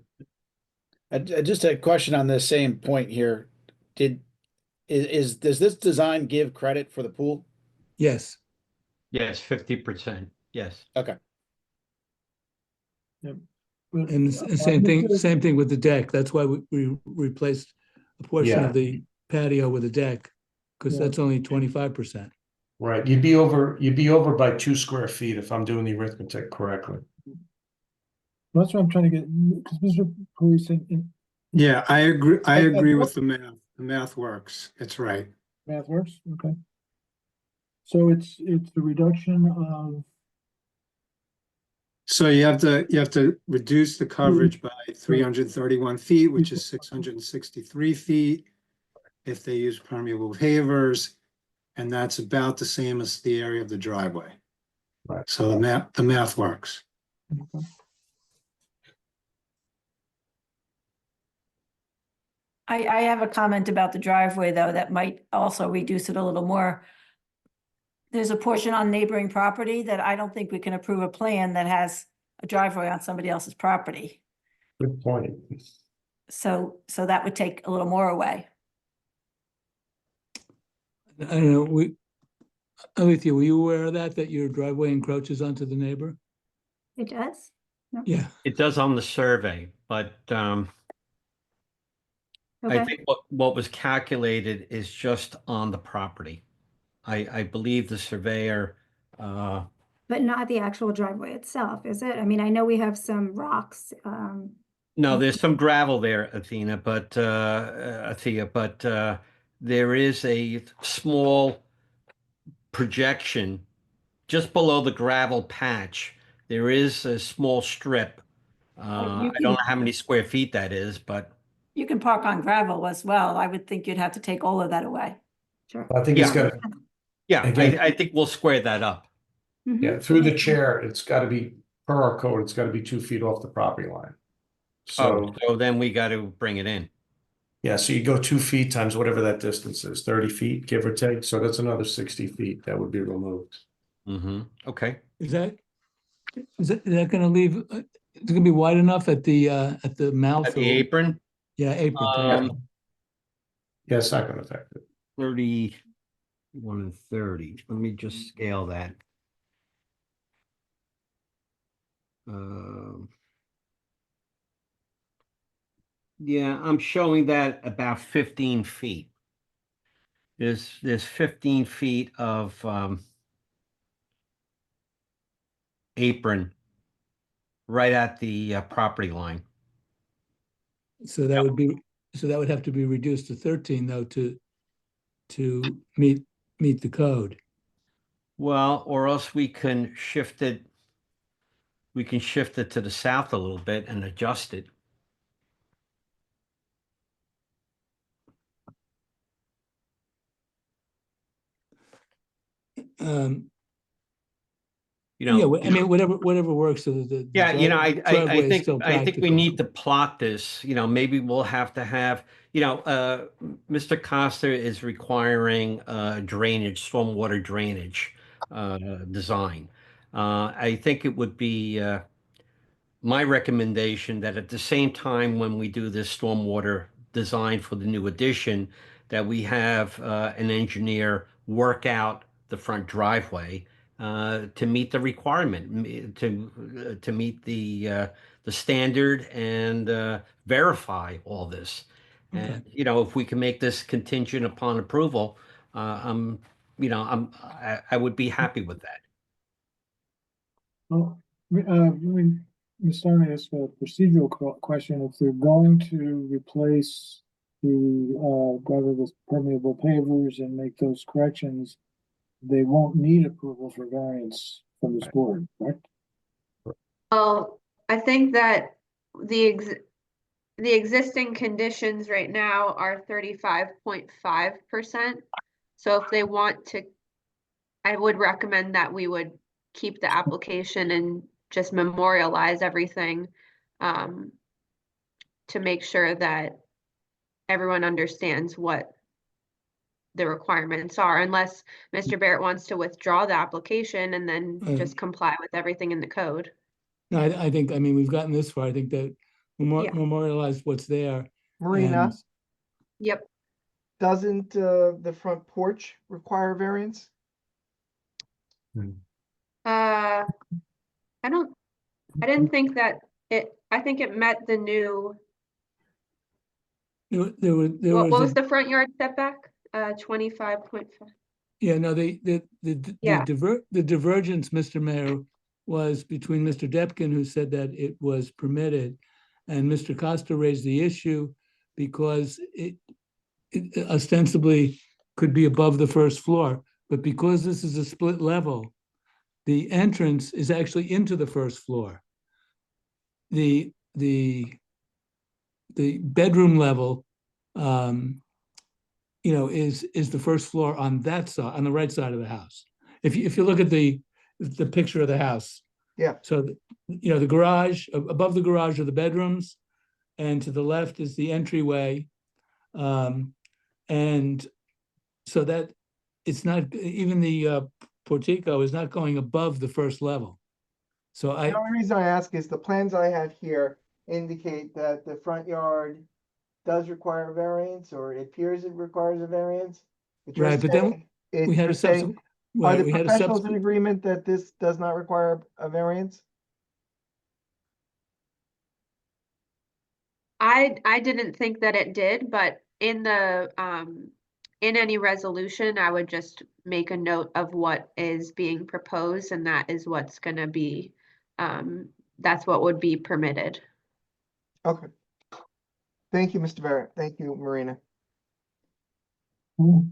Just a question on the same point here. Does this design give credit for the pool? Yes. Yes, 50%. Yes. Okay. Yep. And same thing with the deck. That's why we replaced a portion Yeah. of the patio with a deck, because Yeah. that's only 25%. Right, you'd be over by 2 square feet if I'm doing the arithmetic correctly. That's what I'm trying to get, because Mr. Police in Yeah, I agree. I I agree thought- with the math. The math works. It's right. math works, okay. So it's the reduction of, So you have to reduce the coverage by 331 feet, which is 663 feet. If they use permeable pavers, and that's about the same as the area of the driveway. Right. So the math works. I have a comment about the driveway, though, that might also reduce it a little more. There's a portion on neighboring property that I don't think we can approve a plan that has a driveway on somebody else's property. Good point. So that would take a little more away. I don't know, Alethea, were you aware of that your driveway encroaches onto the neighbor? It does? No? Yeah, It does on the survey, but I Okay, think what was calculated is just on the property. I believe the surveyor, but not the actual driveway itself, is it? I mean, I know we have some rocks, no, there's some gravel there, Athea, but there is a small projection just below the gravel patch. There is a small strip. I don't know how many square feet that is, but You can park on gravel as well. I would think you'd have to take all of that away. sure. I think it's Yeah. gonna, yeah, Again- I think we'll square that up. Mhm. Yeah, through the chair, it's gotta be, per our code, it's gotta be 2 feet off the property line. Oh, So, so then we got to bring it in. yeah, so you go 2 feet times whatever that distance is, 30 feet, give or take, so that's another 60 feet that would be removed. Mm-hmm. Okay. Is that gonna leave, it's gonna be wide enough at the mouth? At the or- apron, Yeah, apron. thank you. Yeah, it's not gonna affect it. 31 and 30. Let me just scale that. Yeah, I'm showing that about 15 feet. There's 15 feet of apron right at the property line. So that would have to be reduced to 13 though to meet the code. Well, or else we can shift it. We can shift it to the south a little bit and adjust it. You Yeah, know, I mean, whatever works so that the yeah, driveway is think still I think we practical. need to plot this. Maybe we'll have to have, Mr. Costa is requiring drainage, stormwater drainage design. I think it would be my recommendation that at the same time when we do this stormwater design for the new addition, that we have an engineer work out the front driveway to meet the requirement, to meet the standard and verify all this. Okay. And if we can make this contingent upon approval, I would be happy with that. Well, Ms. Stein asked a procedural question. If they're going to replace the gutter with permeable pavers and make those corrections, they won't need approval for variance from this board, correct? Well, I think that the existing conditions right now are 35.5%. So if they want to, I would recommend that we would keep the application and just memorialize everything to make sure that everyone understands what the requirements are, unless Mr. Barrett wants to withdraw the application and then just comply with everything in the code. No, I think, I mean, we've gotten this far. I think that Yeah. memorialize what's there. Marina, and- Yep. doesn't the front porch require variance? I didn't think that I think it met the new, There what was was a- the front yard setback? 25.5. Yeah, no, Yeah. the divergence, Mr. Mayor, was between Mr. Depkin, who said that it was permitted, and Mr. Costa raised the issue because it ostensibly could be above the first floor, but because this is a split level, the entrance is actually into the first floor. The bedroom level, is the first floor on that side, on the right side of the house. If you look at the picture of the house. Yeah. So, the garage, above the garage are the bedrooms, and to the left is the entryway. And so that it's not, even the portico is not going above the first level. So The only reason I ask is the plans I have here indicate that the front yard does require a variance, or it appears it requires a variance. But you're Right, but then saying- we had you're a saying- subsequent. Are Right, the we had a professionals in subsequent. agreement that this does not require a variance? I didn't think that it did, but in the in any resolution, I would just make a note of what is being proposed, and that is what's gonna be that's what would be permitted. Okay. Thank you, Mr. Barrett. Thank you, Marina. Well,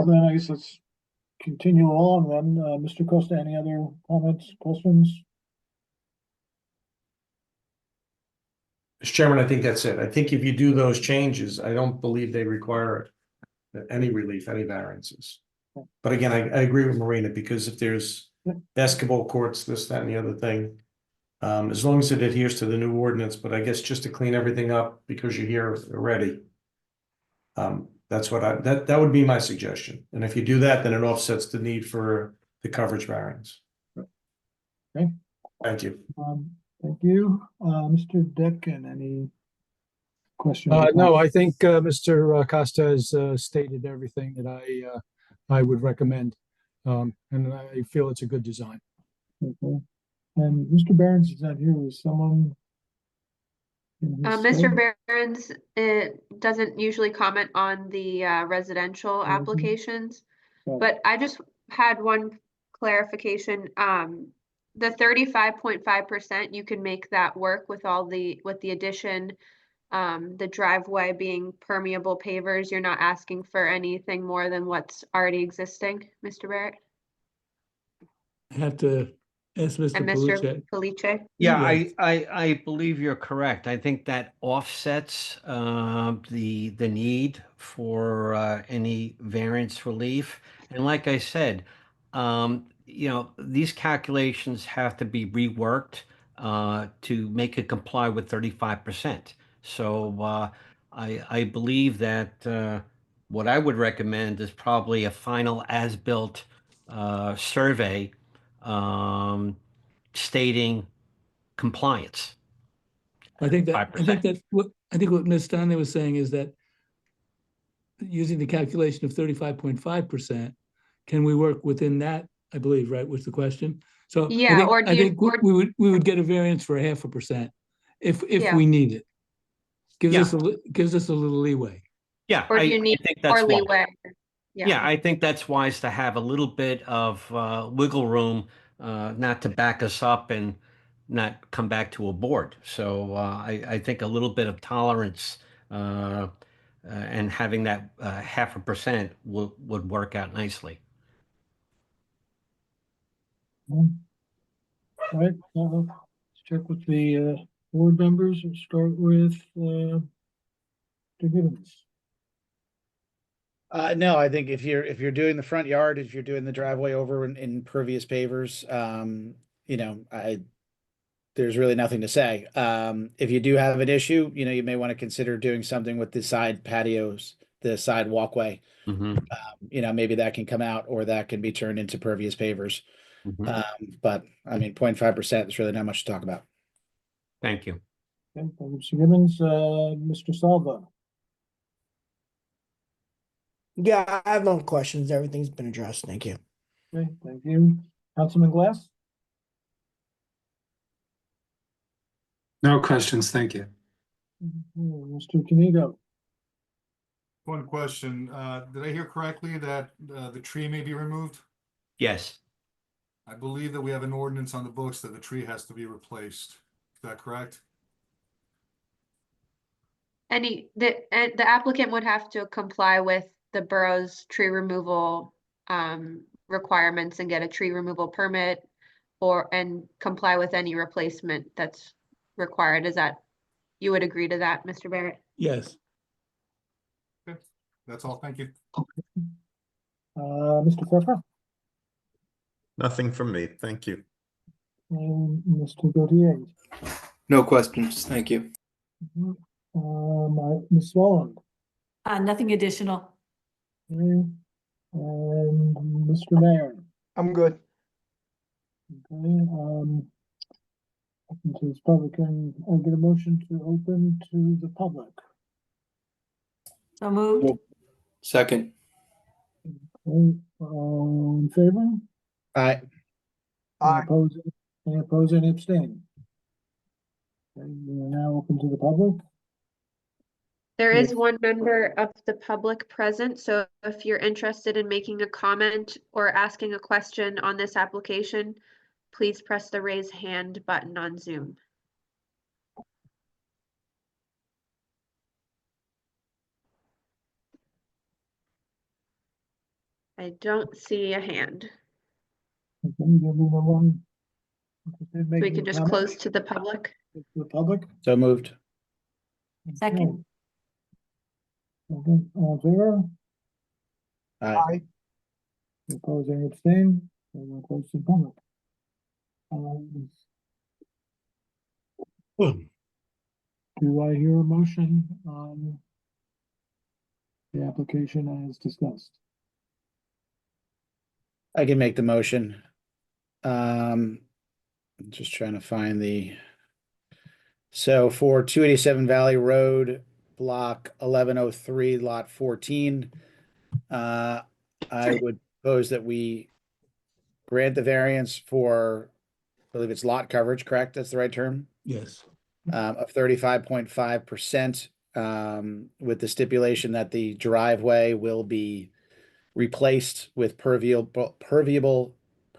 then I guess let's continue along then. Mr. Costa, any other comments, questions? Mr. Chairman, I think that's it. I think if you do those changes, I don't believe they require any relief, any variances. But again, I agree with Marina, because if there's basketball courts, this, that, and the other thing. As long as it adheres to the new ordinance, but I guess just to clean everything up because you're here already. That's what that would be my suggestion. And if you do that, then it offsets the need for the coverage variance. Okay. Thank you. Thank you. Mr. Decken, any questions? or No, comments? I think Mr. Costa has stated everything that I would recommend. And I feel it's a good design. Okay. And Mr. Barron's is not here. Was someone? in his Mr. stead? Behrens, it doesn't usually comment on the residential Mhm. applications, So- but I just had one clarification. The 35.5%, you can make that work with with the addition, the driveway being permeable pavers. You're not asking for anything more than what's already existing, Mr. Barrett I have to ask Mr. and Palucci. Mr. Felice. Yeah, Yes. I believe you're correct. I think that offsets the need for any variance relief. And like I said, these calculations have to be reworked to make it comply with 35%. So I believe that what I would recommend is probably a final as-built survey stating compliance. I think that 5%. what Ms. Stanley was saying is that using the calculation of 35.5%, can we work within that? I believe, right, was the question. So Yeah, or do I you- think or- we would get a variance for 0.5% if Yeah. we need it. Gives Yeah. us a little leeway. Yeah, Or do I you need think more that's wise. leeway? Yeah, I think that's wise to have a little bit of wiggle room, not to back us up and not come back to a board. So I think a little bit of tolerance and having that 0.5% would work out nicely. All right, let's check with the board members and start with Mr. Gibbons. No, I think if you're doing the front yard, if you're doing the driveway over in impervious pavers, there's really nothing to say. If you do have an issue, you may want to consider doing something with the side patios, the side walkway. Mhm, Maybe that can come out or that can be turned into pervious pavers. mhm. But I mean, 0.5%, there's really not much to talk about. Thank you. Okay, thank you, Mr. Gibbons, Mr. Salva. Yeah, I have no questions. Everything's been addressed. Thank you. Okay, thank you. Councilman Glass? No questions, thank you. Mr. Canigo? One question, did I hear correctly that the tree may be removed? Yes. I believe that we have an ordinance on the books that the tree has to be replaced. Is that correct? The applicant would have to comply with the borough's tree removal requirements and get a tree removal permit and comply with any replacement that's required. You would agree to that, Mr. Barrett? Yes. Okay, that's all, thank you. Mr. Pfeffer? Nothing from me. Thank you. And Mr. Gautier? No questions, thank you. Ms. Swalland? Nothing additional. Okay. And Mr. Mayor? I'm good. Okay, open to this public, and I'll get a motion to open to the public. So moved. Second, Okay, all in favor? Aye. Aye. Any opposed, any abstain? Okay, we are now open to the public. There Yes. is one member of the public present, so if you're interested in making a comment or asking a question on this application, please press the raise hand button on Zoom. I don't see a hand. Okay, there'll be no one. We Making can a just comment close to the public. to the public. So moved. Second. Okay, all in favor? Aye. Opposed, any abstain? So we'll close the public. Do I hear a motion on the application as discussed? I can make the motion. I'm just trying to find so for 287 Valley Road, block 1103, lot 14, I would propose that we grant the variance for, I believe it's lot coverage, correct? That's the right term? Yes. Of 35.5%, with the stipulation that the driveway will be replaced with permeable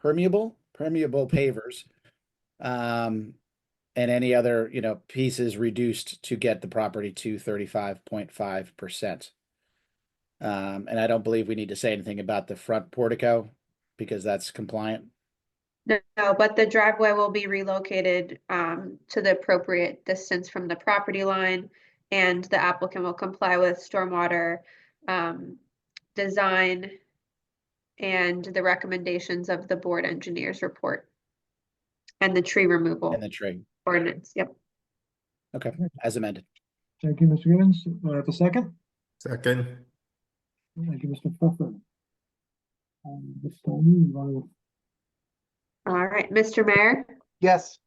pavers. And any other, pieces reduced to get the property to 35.5%. And I don't believe we need to say anything about the front portico because that's compliant. No, but the driveway will be relocated to the appropriate distance from the property line, and the applicant will comply with stormwater design and the recommendations of the board engineer's report and the tree removal And the tree. ordinance. Yep. Okay, as amended. Thank you, Mr. Gibbons. Do I have a second? Second. Thank you, Mr. Pfeffer. Ms. Tony, you want to? All right, Mr. Mayor, Yes.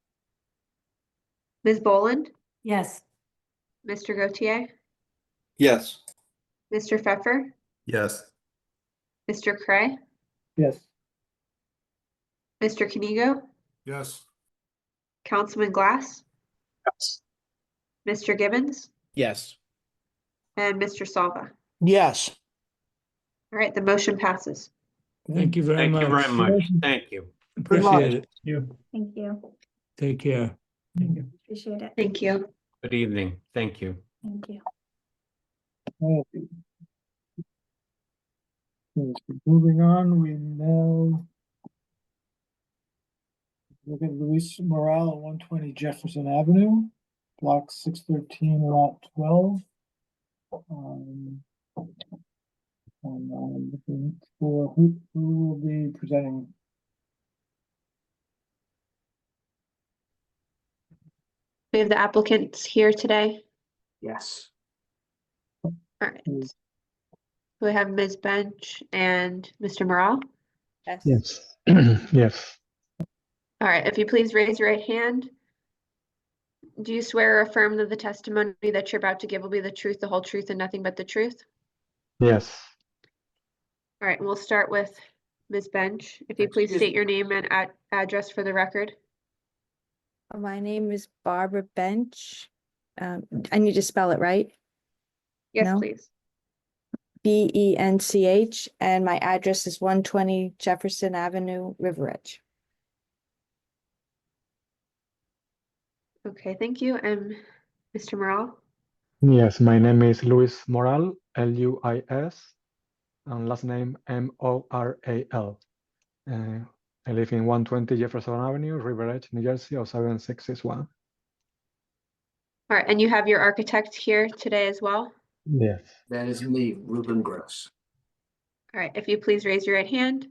Ms. Boland, Yes. Mr. Gautier, Yes. Mr. Pfeffer, Yes. Mr. Cray, Yes. Mr. Kenigo, Yes. Councilman Glass, Yes. Mr. Gibbons, Yes. and Mr. Salva. Yes. All right, the motion passes. Thank you very Thank you much. very much. Thank you. Appreciate it. Thank you. Take care. Appreciate it. Thank you. Good evening. Thank you. Thank you. Okay. So, moving on, we now look at Luis Morale, 120 Jefferson Avenue, block 613, lot 12. And I'm looking for who will be presenting. We have the applicants here today. Yes. All right. We have Ms. Bench and Mr. Morale. Yes. Yes. All right, if you please raise your right hand. Do you swear or affirm that the testimony that you're about to give will be the truth, the whole truth, and nothing but the truth? Yes. All right, we'll start with Ms. Bench. If you please state your name and address for the record. My name is Barbara Bench. I need to spell it right. Yes, No? please. Bench, and my address is 120 Jefferson Avenue, River Edge. Okay, thank you. And Mr. Morale? Yes, my name is Luis Moral, Luis, and last name Moral. I live in 120 Jefferson Avenue, River Edge, New Jersey, 07661. All right, and you have your architect here today as well? Yes. That is me, Ruben Gross. All right, if you please raise your right hand.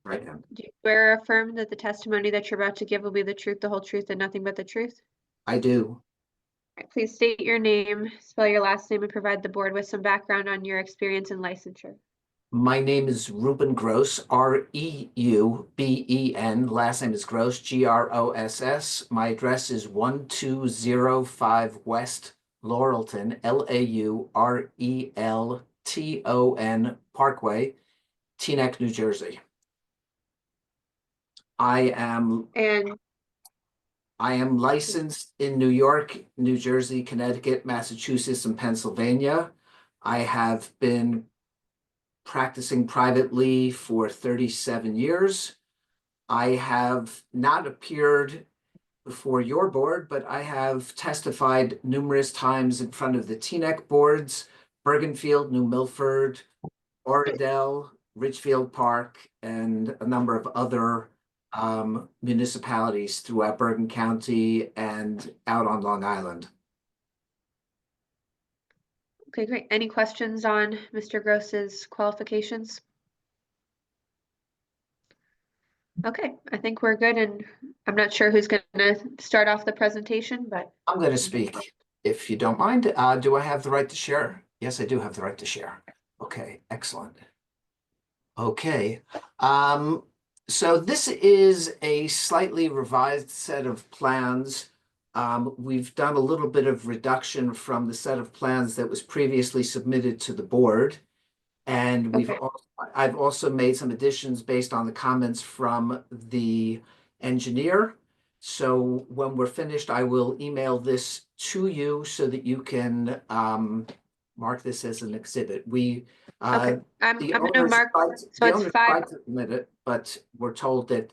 Right hand. Do you swear or affirm that the testimony that you're about to give will be the truth, the whole truth, and nothing but the truth? I do. All right, please state your name, spell your last name, and provide the board with some background on your experience and licensure. My name is Ruben Gross, Reuben. Last name is Gross, Gross. My address is 1205 West Laurelton, Laurelton Parkway, Teaneck, New Jersey. I am licensed in New York, New Jersey, Connecticut, Massachusetts, and Pennsylvania. I have been practicing privately for 37 years. I have not appeared before your board, but I have testified numerous times in front of the Teaneck boards, Bergenfield, New Milford, Oradell, Ridgefield Park, and a number of other municipalities throughout Bergen County and out on Long Island. Okay, great. Any questions on Mr. Gross's qualifications? Okay, I think we're good, and I'm not sure who's gonna start off the presentation, but I'm going to speak, if you don't mind. Do I have the right to share? Yes, I do have the right to share. Okay, excellent. Okay, so this is a slightly revised set of plans. We've done a little bit of reduction from the set of plans that was previously submitted to the board. And I've also made some additions based on the comments from the engineer. So when we're finished, I will email this to you so that you can mark this as an exhibit. okay, I'm The gonna owners mark, tried- so the it's owners 5. tried to submit it, but we're told that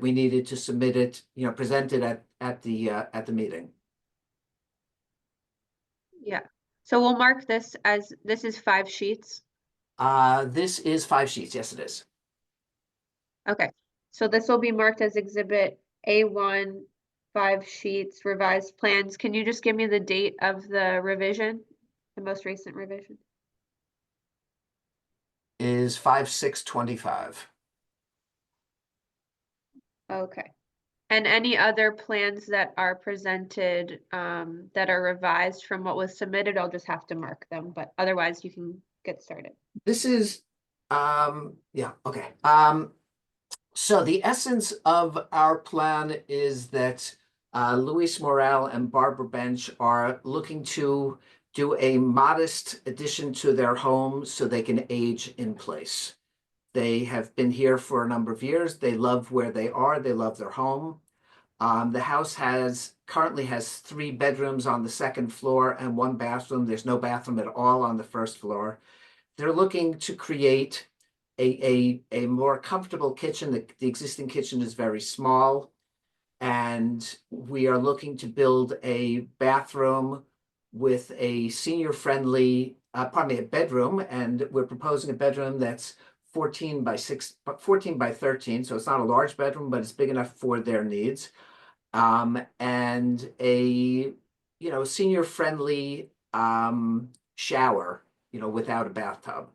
we needed to submit it, present it at the meeting. Yeah, so we'll mark this as, this is 5 sheets. This is 5 sheets. Yes, it is. Okay, so this will be marked as exhibit A1, 5 sheets, revised plans. Can you just give me the date of the revision, the most recent revision? Is 5/6/25. Okay. And any other plans that are presented, that are revised from what was submitted, I'll just have to mark them, but otherwise you can get started. This is, yeah, okay. So the essence of our plan is that Luis Morel and Barbara Bench are looking to do a modest addition to their home so they can age in place. They have been here for a number of years. They love where they are. They love their home. The house currently has 3 bedrooms on the 2nd floor and 1 bathroom. There's no bathroom at all on the 1st floor. They're looking to create a more comfortable kitchen. The existing kitchen is very small, and we are looking to build a bathroom with a senior-friendly, a bedroom, and we're proposing a bedroom that's 14 by 13, so it's not a large bedroom, but it's big enough for their needs. And a senior-friendly shower, without a bathtub.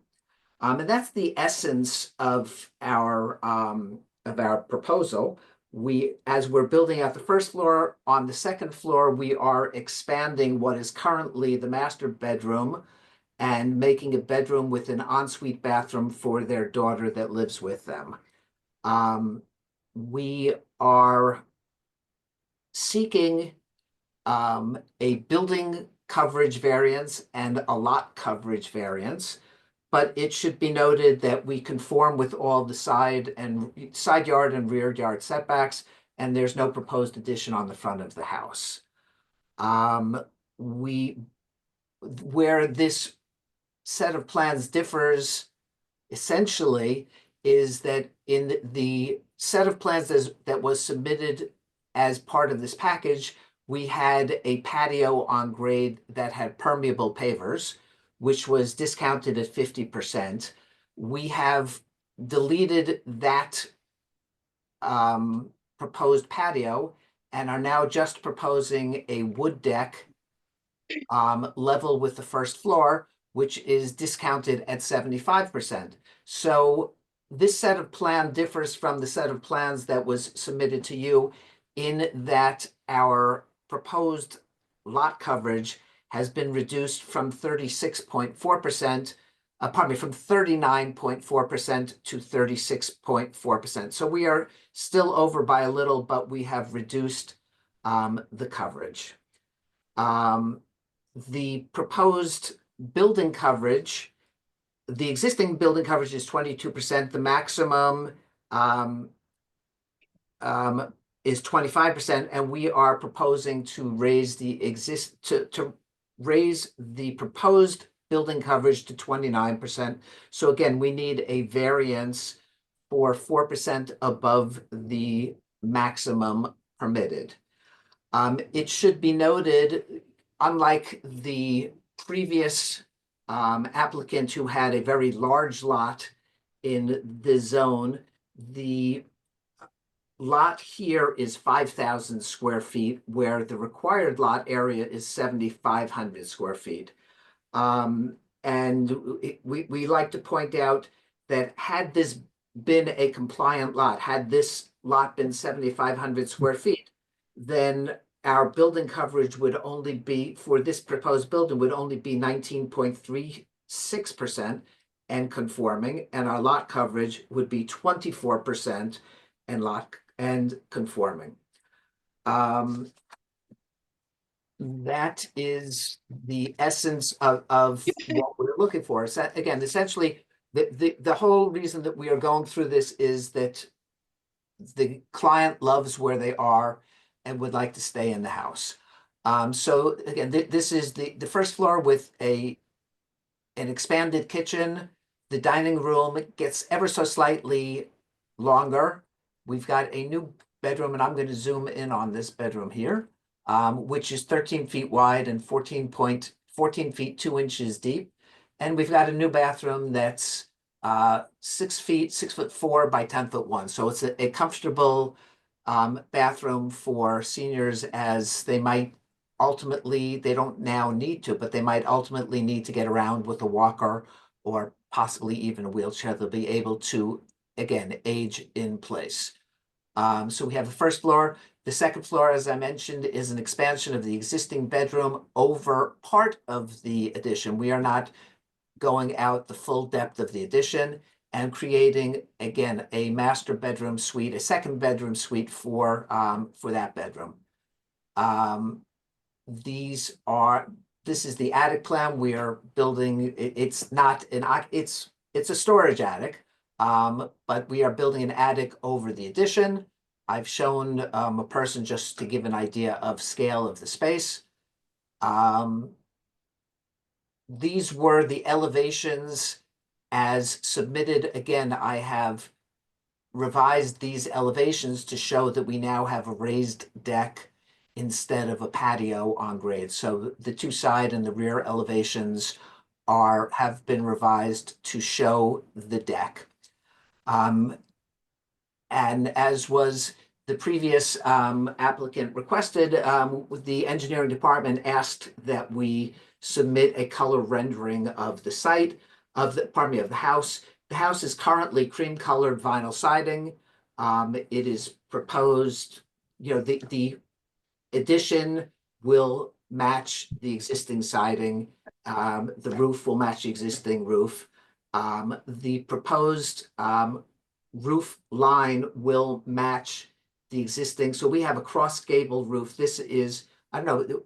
And that's the essence of our proposal. As we're building out the 1st floor, on the 2nd floor, we are expanding what is currently the master bedroom and making a bedroom with an ensuite bathroom for their daughter that lives with them. We are seeking a building coverage variance and a lot coverage variance, but it should be noted that we conform with all the side yard and rear yard setbacks, and there's no proposed addition on the front of the house. Where this set of plans differs essentially is that in the set of plans that was submitted as part of this package, we had a patio on grade that had permeable pavers, which was discounted at 50%. We have deleted that proposed patio and are now just proposing a wood deck level with the 1st floor, which is discounted at 75%. So this set of plan differs from the set of plans that was submitted to you in that our proposed lot coverage has been reduced from 36.4%, from 39.4% to 36.4%. So we are still over by a little, but we have reduced the coverage. The proposed building coverage, the existing building coverage is 22%. The maximum is 25%, and we are proposing to raise raise the proposed building coverage to 29%. So again, we need a variance for 4% above the maximum permitted. It should be noted, unlike the previous applicant who had a very large lot in the zone, the lot here is 5,000 square feet, where the required lot area is 7,500 square feet. And we like to point out that had this been a compliant lot, had this lot been 7,500 square feet, then our building coverage would only be, for this proposed building, would only be 19.36% and conforming, and our lot coverage would be 24% and conforming. That is the essence of what we're looking for. So again, essentially, the whole reason that we are going through this is that the client loves where they are and would like to stay in the house. So again, this is the first floor with an expanded kitchen. The dining room gets ever so slightly longer. We've got a new bedroom, and I'm going to zoom in on this bedroom here, which is 13 feet wide and 14 feet 2 inches deep. And we've got a new bathroom that's 6'4" by 10'1". So it's a comfortable bathroom for seniors, as they might ultimately, they don't now need to, but they might ultimately need to get around with a walker or possibly even a wheelchair. They'll be able to, again, age in place. So we have the first floor. The second floor, as I mentioned, is an expansion of the existing bedroom over part of the addition. We are not going out the full depth of the addition, and creating, again, a master bedroom suite, a second bedroom suite for that bedroom. This is the attic plan. We are building, it's not an, it's a storage attic, but we are building an attic over the addition. I've shown a person just to give an idea of scale of the space. These were the elevations as submitted. Again, I have revised these elevations to show that we now have a raised deck instead of a patio on grade. So the two side and the rear elevations have been revised to show the deck. And as was the previous applicant requested, the engineering department asked that we submit a color rendering of the site, of the house. The house is currently cream colored vinyl siding. It is proposed, the addition will match the existing siding. The roof will match the existing roof. The proposed roof line will match the existing. So we have a cross gable roof. This is, I don't know,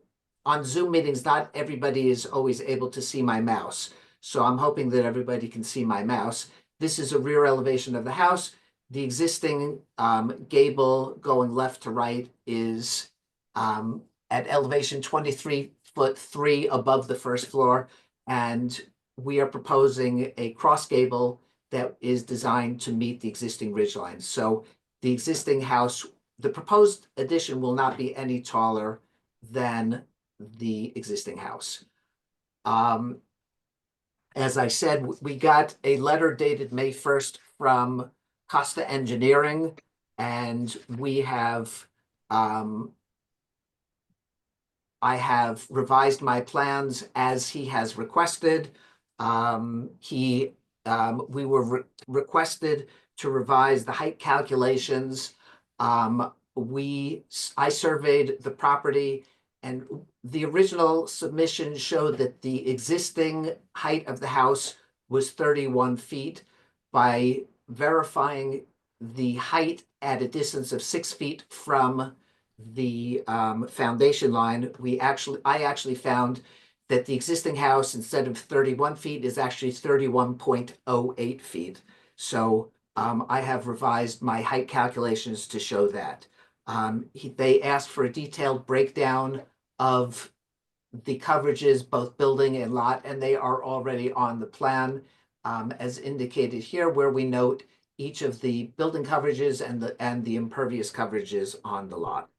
on Zoom meetings, not everybody is always able to see my mouse. So I'm hoping that everybody can see my mouse. This is a rear elevation of the house. The existing gable going left to right is at elevation 23'3" above the first floor. And we are proposing a cross gable that is designed to meet the existing ridgeline. So the existing house, the proposed addition will not be any taller than the existing house. As I said, we got a letter dated May 1st from Costa Engineering, and we have, I have revised my plans as he has requested. We were requested to revise the height calculations. I surveyed the property, and the original submission showed that the existing height of the house was 31 feet. By verifying the height at a distance of 6 feet from the foundation line, I actually found that the existing house, instead of 31 feet, is actually 31.08 feet. So I have revised my height calculations to show that. They asked for a detailed breakdown of the coverages, both building and lot, and they are already on the plan, as indicated here, where we note each of the building coverages and the impervious coverages on the lot.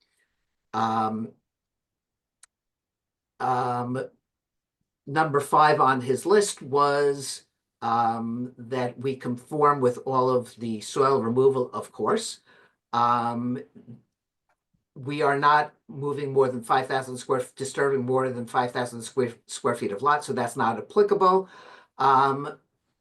Number 5 on his list was that we conform with all of the soil removal, of course. We are not moving more than 5,000 disturbing more than 5,000 square feet of lot, so that's not applicable.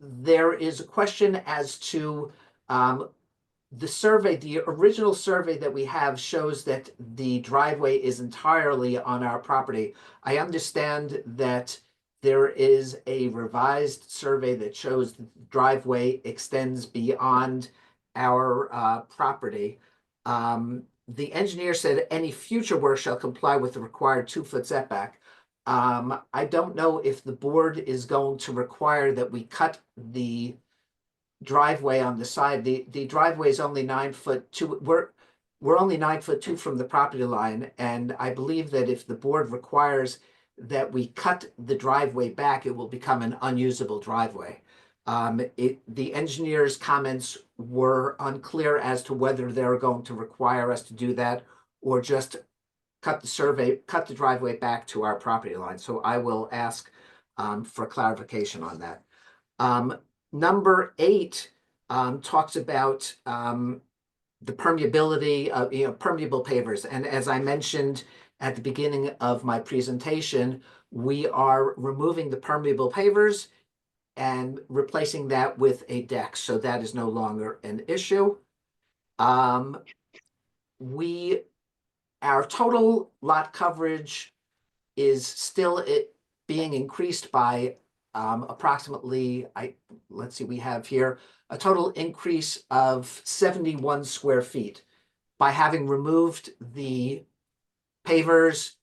There is a question as to The survey, the original survey that we have shows that the driveway is entirely on our property. I understand that there is a revised survey that shows the driveway extends beyond our property. The engineer said any future work shall comply with the required 2-foot setback. I don't know if the board is going to require that we cut the driveway on the side. The driveway is only 9'2". We're only 9'2" from the property line, and I believe that if the board requires that we cut the driveway back, it will become an unusable driveway. The engineer's comments were unclear as to whether they're going to require us to do that or just cut the driveway back to our property line. So I will ask for clarification on that. Number 8 talks about the permeability of permeable pavers. And as I mentioned at the beginning of my presentation, we are removing the permeable pavers and replacing that with a deck. So that is no longer an issue. Our total lot coverage is still being increased by approximately, let's see, we have here a total increase of 71 square feet by having removed the pavers.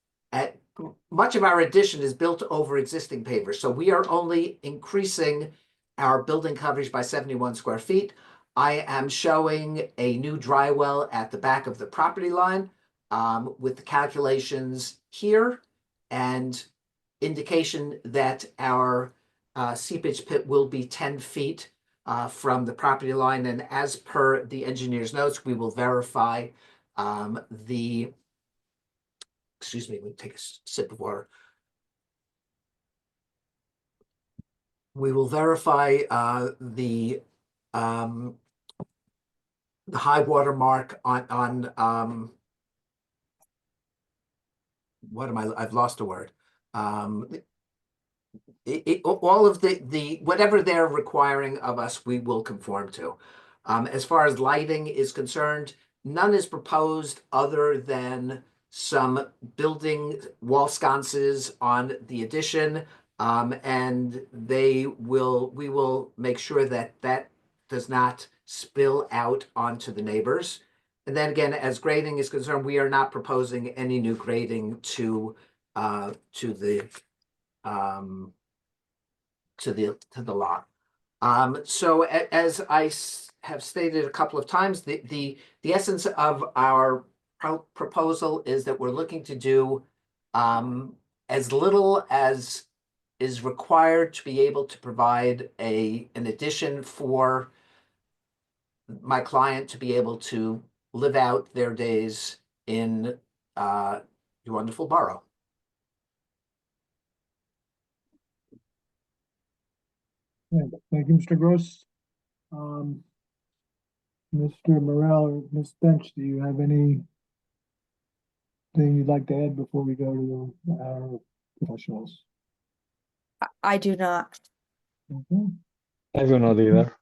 Much of our addition is built over existing pavers, so we are only increasing our building coverage by 71 square feet. I am showing a new dry well at the back of the property line with the calculations here and indication that our seepage pit will be 10 feet from the property line. And as per the engineer's notes, we will verify excuse me, let me take a sip of water. We will verify the high water mark on what am I? I've lost a word. All of the whatever they're requiring of us, we will conform to. As far as lighting is concerned, none is proposed other than some building wall sconces on the addition, and we will make sure that that does not spill out onto the neighbors. And then again, as grading is concerned, we are not proposing any new grading to the lot. So as I have stated a couple of times, the essence of our proposal is that we're looking to do as little as is required to be able to provide an addition for my client to be able to live out their days in your wonderful borough. Thank you, Mr. Gross. Mr. Morel or Ms. Bench, do you have anything you'd like to add before we go to our professionals? I do not. Okay. I do not either.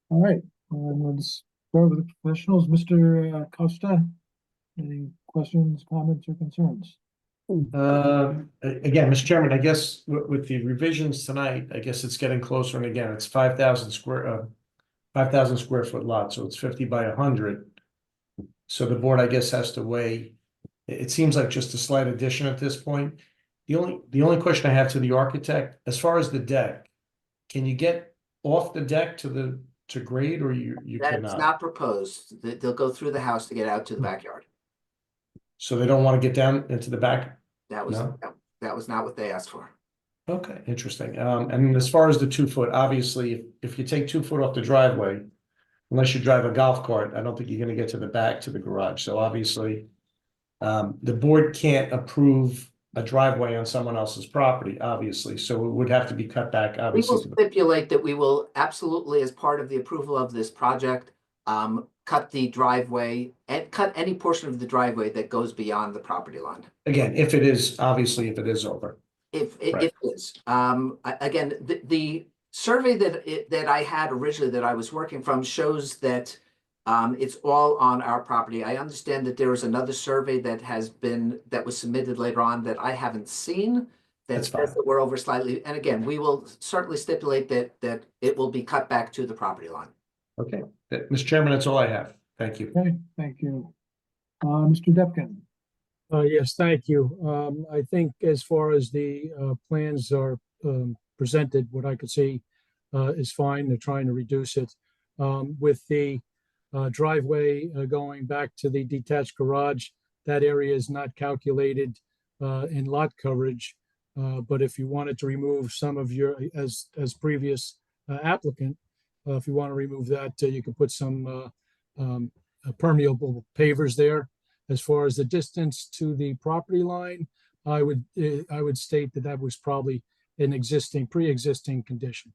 All right, let's go with the professionals. Mr. Costa, any questions, comments, or concerns? Again, Mr. Chairman, I guess with the revisions tonight, I guess it's getting closer, and again, it's 5,000 square foot lot, so it's 50 by 100. So the board, I guess, has to weigh. It seems like just a slight addition at this point. The only question I have to the architect, as far as the deck, can you get off the deck to grade, or you cannot? That's not proposed. They'll go through the house to get out to the backyard. So they don't want to get down into the back? That was No? that was not what they asked for. Okay, interesting. And as far as the 2 foot, obviously, if you take 2 foot off the driveway, unless you drive a golf cart, I don't think you're going to get to the back to the garage. So obviously, the board can't approve a driveway on someone else's property, obviously. So it would have to be cut back, We obviously. will stipulate that we will absolutely, as part of the approval of this project, cut the driveway and cut any portion of the driveway that goes beyond the property line. Again, if it is over. If Right. it is, again, the survey that I had originally that I was working from shows that it's all on our property. I understand that there was another survey that was submitted later on that I haven't seen. That That's says fine. that we're over slightly, and again, we will certainly stipulate that it will be cut back to the property line. Okay, Mr. Chairman, that's all I have. Thank you. Okay, thank you. Mr. Depkin. Yes, thank you. I think as far as the plans are presented, what I could see is fine. They're trying to reduce it. With the driveway going back to the detached garage, that area is not calculated in lot coverage. But if you wanted to remove some of your, as previous applicant, if you want to remove that, you can put some permeable pavers there. As far as the distance to the property line, I would state that was probably an pre-existing condition.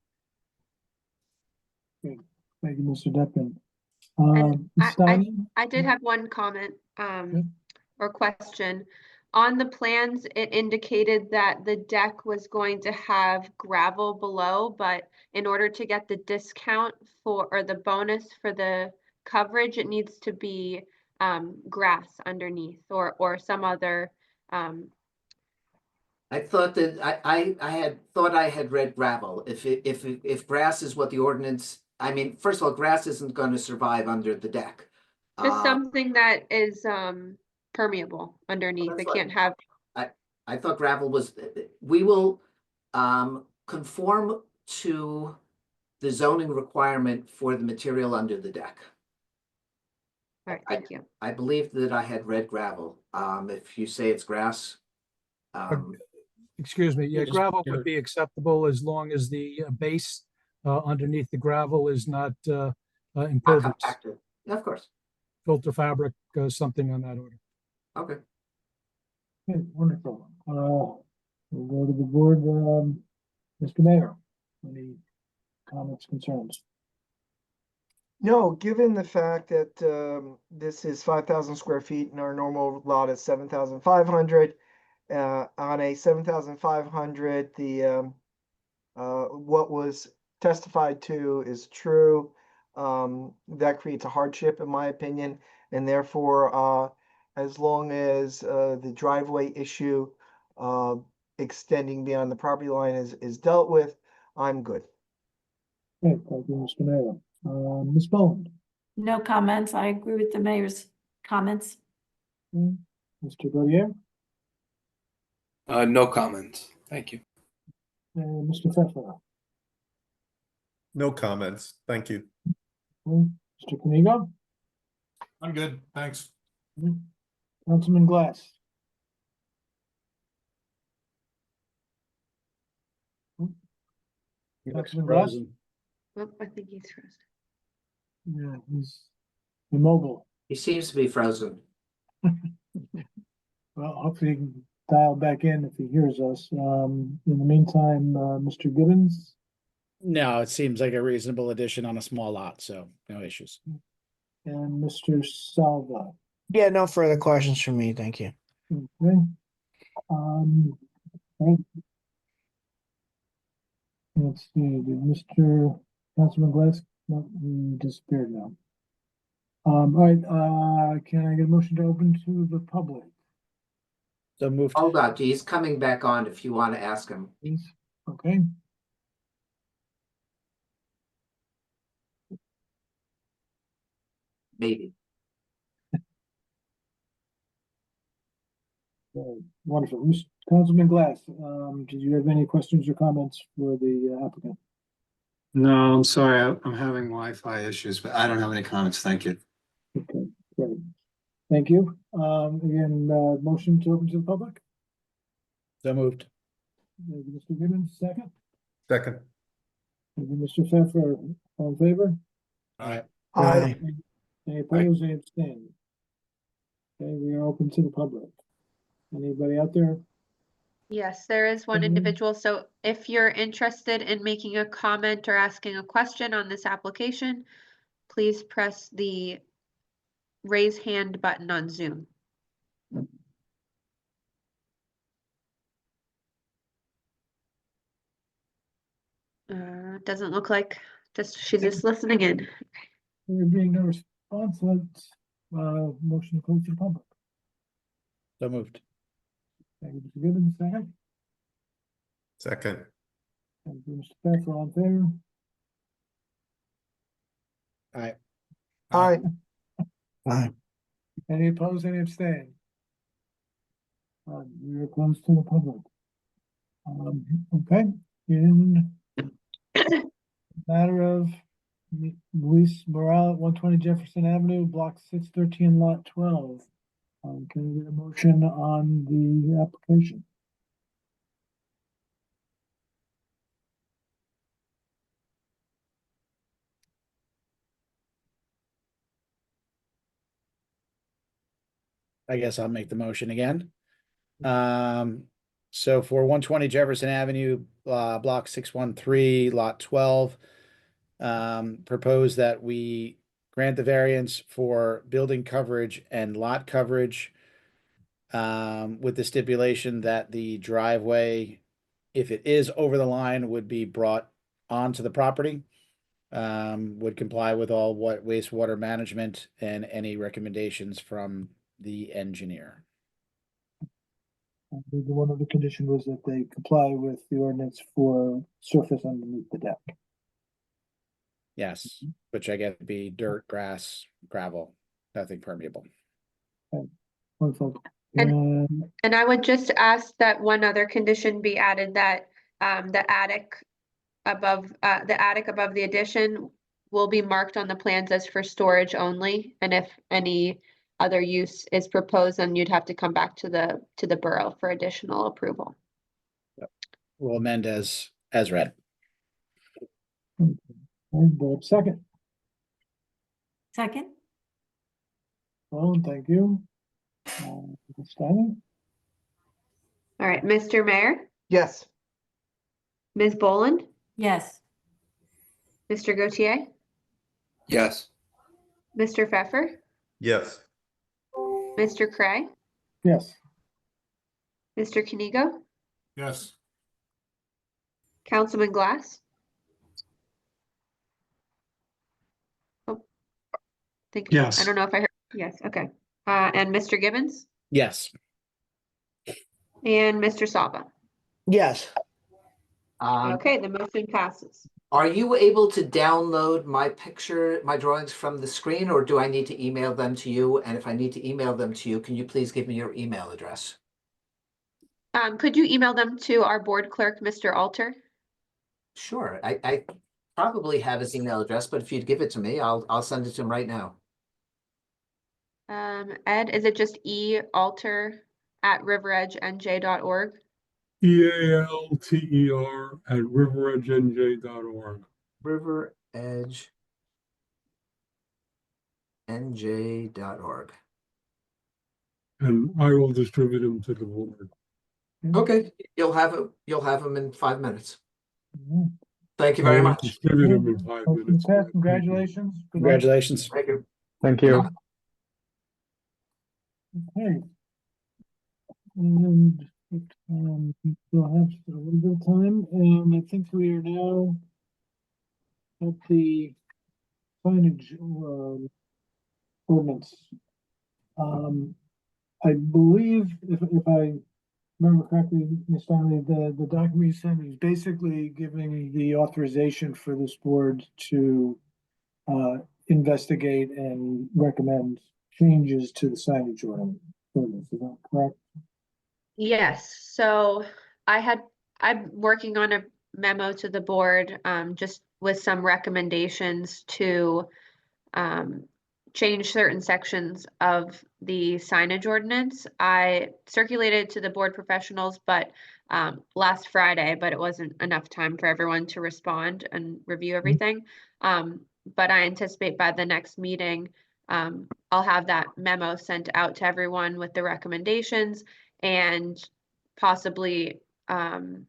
Thank you, Mr. Depkin. And Ms. Steiner? I did have one comment or question. On the plans, it indicated that the deck was going to have gravel below, but in order to get the discount or the bonus for the coverage, it needs to be grass underneath or some other I thought that I had read gravel. If grass is what the ordinance, I mean, first of all, grass isn't going to survive under the deck. just something that is permeable underneath. that's It what- can't have I thought gravel was, we will conform to the zoning requirement for the material under the deck. all right, thank you. I believe that I had red gravel. If you say it's grass. Excuse me, yeah, just- gravel would be acceptable as long as the base underneath the gravel is not impervious. Compacted. Yeah, of course. Filter fabric, something on that order. Okay. Okay, wonderful. We'll go to the board. Mr. Mayor, any comments, concerns? No, given the fact that this is 5,000 square feet and our normal lot is 7,500, on a 7,500, the what was testified to is true. That creates a hardship, in my opinion, and therefore, as long as the driveway issue extending beyond the property line is dealt with, I'm good. Okay, thank you, Mr. Mayor. Ms. Boland? No comments. I agree with the mayor's comments. Mr. Gaudier? No comments. Thank you. And Mr. Pfeffer? No comments. Thank you. Mr. Kanigo? I'm good, thanks. Councilman Glass? Councilman Glass? Oh, I think he's frozen. Yeah, he's immobile. He seems to be frozen. Well, hopefully he can dial back in if he hears us. In the meantime, Mr. Gibbons? No, it seems like a reasonable addition on a small lot, so no issues. And Mr. Salva? Yeah, no further questions from me. Thank you. Okay. Right. Let's see, did Mr. Councilman Glass, no, he disappeared now. All right, can I get a motion to open to the public? So moved. Hold on, he's coming back on if you want to ask him. Please. Okay. Maybe. Wonderful. Councilman Glass, did you have any questions or comments for the applicant? No, I'm sorry, I'm having Wi-Fi issues, but I don't have any comments. Thank you. Okay, great. Thank you. Again, motion to open to the public? So moved. Thank you, Mr. Gibbons, second. Second. Thank you, Mr. Pfeffer, all in favor? Aye. Aye. Any opposed, any abstain? Okay, we are open to the public. Anybody out there? Yes, there is one Mhm. individual. So if you're interested in making a comment or asking a question on this application, please press the raise hand button on Zoom. Doesn't look like, she's just listening in. There being no response, let's, motion to close to the public. So moved. Thank you, Mr. Gibbons, second. Second. Thank you, Mr. Pfeffer, all in favor? Aye. Aye. Aye. Any opposed, any abstain? We are closed to the public. Okay, in matter of Luis Morale at 120 Jefferson Avenue, block 613, lot 12. Can we get a motion on the application? I guess I'll make the motion again. So for 120 Jefferson Avenue, block 613, lot 12, propose that we grant the variance for building coverage and lot coverage, with the stipulation that the driveway, if it is over the line, would be brought onto the property, would comply with all wastewater management and any recommendations from the engineer. I believe one of the condition was that they comply with the ordinance for surface underneath the deck. Yes, which I get to be dirt, grass, gravel, nothing permeable. Wonderful. And I would just ask that one other condition be added, that the attic above the addition will be marked on the plans as for storage only. And if any other use is proposed, then you'd have to come back to the borough for additional approval. We'll amend as read. And second. Second? Well, thank you. Steiner? All right, Mr. Mayor, Yes. Ms. Boland, Yes. Mr. Gautier, Yes. Mr. Pfeffer, Yes. Mr. Cray, Yes. Mr. Kenigo, Yes. Councilman Glass. Oh, think, Yes. I don't know if I heard, yes, okay. And Mr. Gibbons Yes. and Mr. Saba. Yes. Okay, the motion passes. Are you able to download my drawings from the screen, or do I need to email them to you? And if I need to email them to you, can you please give me your email address? Could you email them to our board clerk, Mr. Alter? Sure, I probably have his email address, but if you'd give it to me, I'll send it to him right now. Ed, is it just ealter@riveredgenj.org? EALTER@riveredgenj.org. riveredgenj.org. And I will distribute them to the board. Okay, you'll have them in 5 minutes. Mhm. Thank you very I will much. distribute them in 5 Motion minutes. passed. Congratulations. Good luck. Congratulations. Thank you. Thank you. Okay. And, we still have a little bit of time, and I think we are now at the signage, ordinance. I believe, if I remember correctly, Ms. Stanley, the document you sent me is basically giving the authorization for this board to investigate and recommend changes to the signage ordinance. Is that correct? Yes, so I'm working on a memo to the board, just with some recommendations to change certain sections of the signage ordinance. I circulated to the board professionals, but last Friday, but it wasn't enough time for everyone to respond and review everything. But I anticipate by the next meeting, I'll have that memo sent out to everyone with the recommendations and possibly, and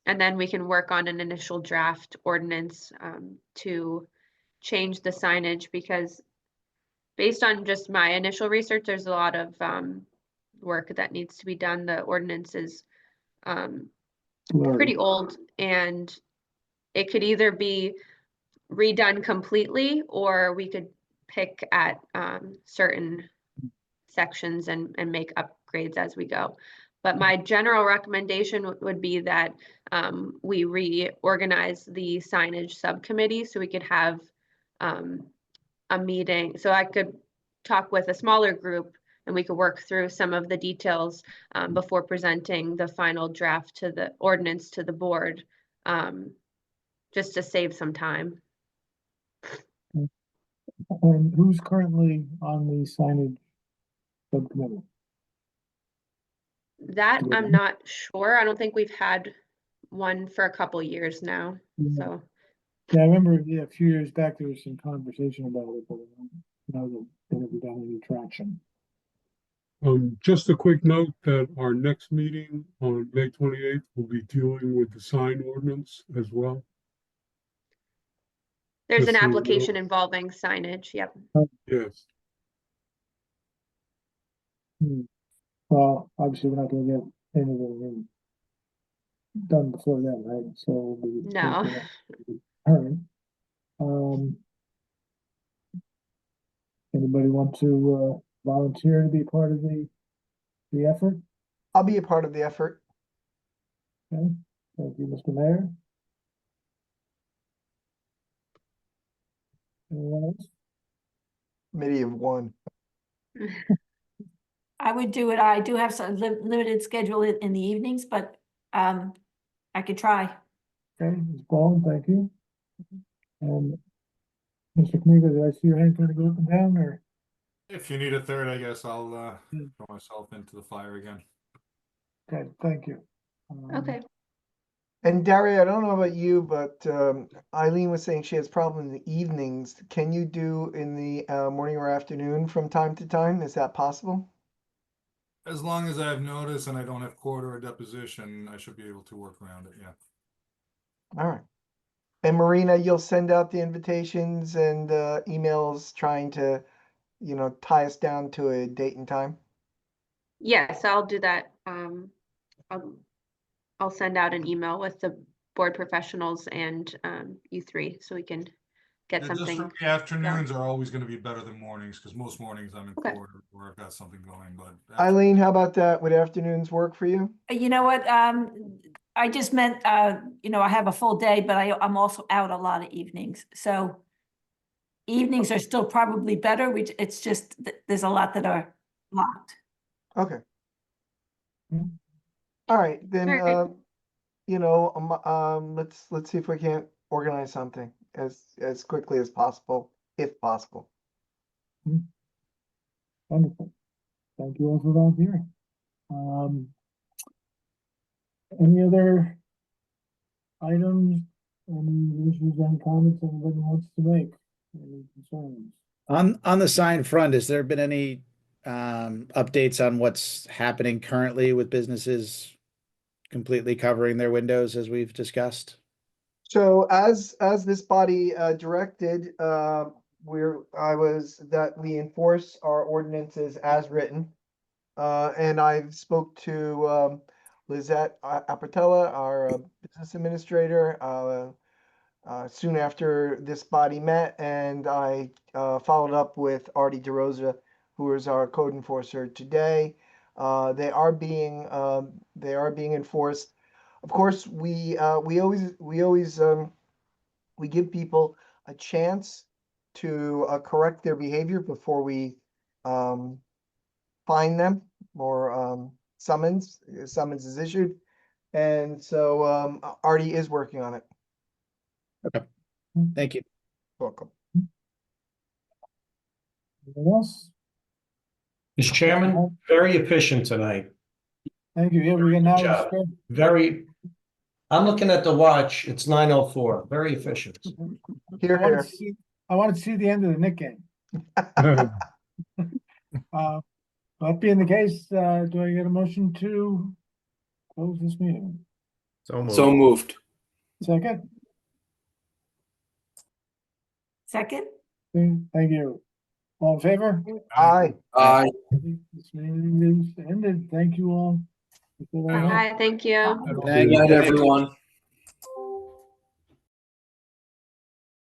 then we can work on an initial draft ordinance to change the signage, because based on just my initial research, there's a lot of work that needs to be done. The ordinance is pretty old, and it could either be redone completely, or we could pick at certain sections and make upgrades as we go. But my general recommendation would be that we reorganize the signage subcommittee so we could have a meeting. So I could talk with a smaller group and we could work through some of the details before presenting the final draft to the ordinance to the board, just to save some time. And who's currently on the signage subcommittee? That Do you I'm know? not sure. I don't think we've had one for a couple years now. Yeah. So Yeah, I remember, a few years back, there was some conversation about it, but I don't know that there ever got any traction. Just a quick note that our next meeting on May 28th will be dealing with the sign ordinance as well. there's Just an so you know. application involving signage. Yep. Yes. Well, obviously, we're not gonna get anything done before then, right? So. we'll be No. taking it. All right. Anybody want to volunteer to be part of the effort? I'll be a part of the effort. Okay, thank you, Mr. Mayor. Anyone else? Committee of one. I would do it. I do have some limited schedule in the evenings, but I could try. Okay, Ms. Baldwin, thank you. And Mr. Kniga, did I see your hand kind of go up and down, or? If you need a third, I guess I'll throw myself into the fire again. Okay, thank you. Okay. And Daria, I don't know about you, but Eileen was saying she has problem in the evenings. Can you do in the morning or afternoon from time to time? Is that possible? As long as I have notice and I don't have court or a deposition, I should be able to work around it, yeah. All right. And Marina, you'll send out the invitations and emails trying to, tie us down to a date and time? Yes, I'll do that. I'll send out an email with the board professionals and you three, so we can get Yeah, just something. for me, afternoons are always gonna be better than mornings, because most mornings I'm in Okay. court or I've got something going, but. Eileen, how about that? Would afternoons work for you? You know what? I just meant, I have a full day, but I'm also out a lot of evenings. So evenings are still probably better. It's just, there's a lot that are locked. Okay. All right, then, All let's see if we can't organize something as quickly as possible, if possible. Wonderful. Thank you all for volunteering. Any other items, any issues, any comments anybody wants to make? Any concerns? On the sign front, has there been any updates on what's happening currently with businesses completely covering their windows as we've discussed? So as this body directed, we enforce our ordinances as written. And I've spoke to Lizette Apatella, our business administrator, soon after this body met, and I followed up with Artie DeRosa, who is our code enforcer today. They are being enforced. Of course, we give people a chance to correct their behavior before we fine them or summons is issued. And so Artie is working on it. Okay, thank you. Welcome. Anything else? Mr. Chairman, very efficient tonight. Thank you. Yeah, we can now. Good job. I'm looking at the watch. It's 9:04. Very efficient. Here, here. I wanted to see the end of the Knick game. That being the case, do I get a motion to close this meeting? So moved. Second? Second? Thank you. All in favor? Aye. Aye. This meeting is ended. Thank you all. Hi, thank you. Good night, everyone.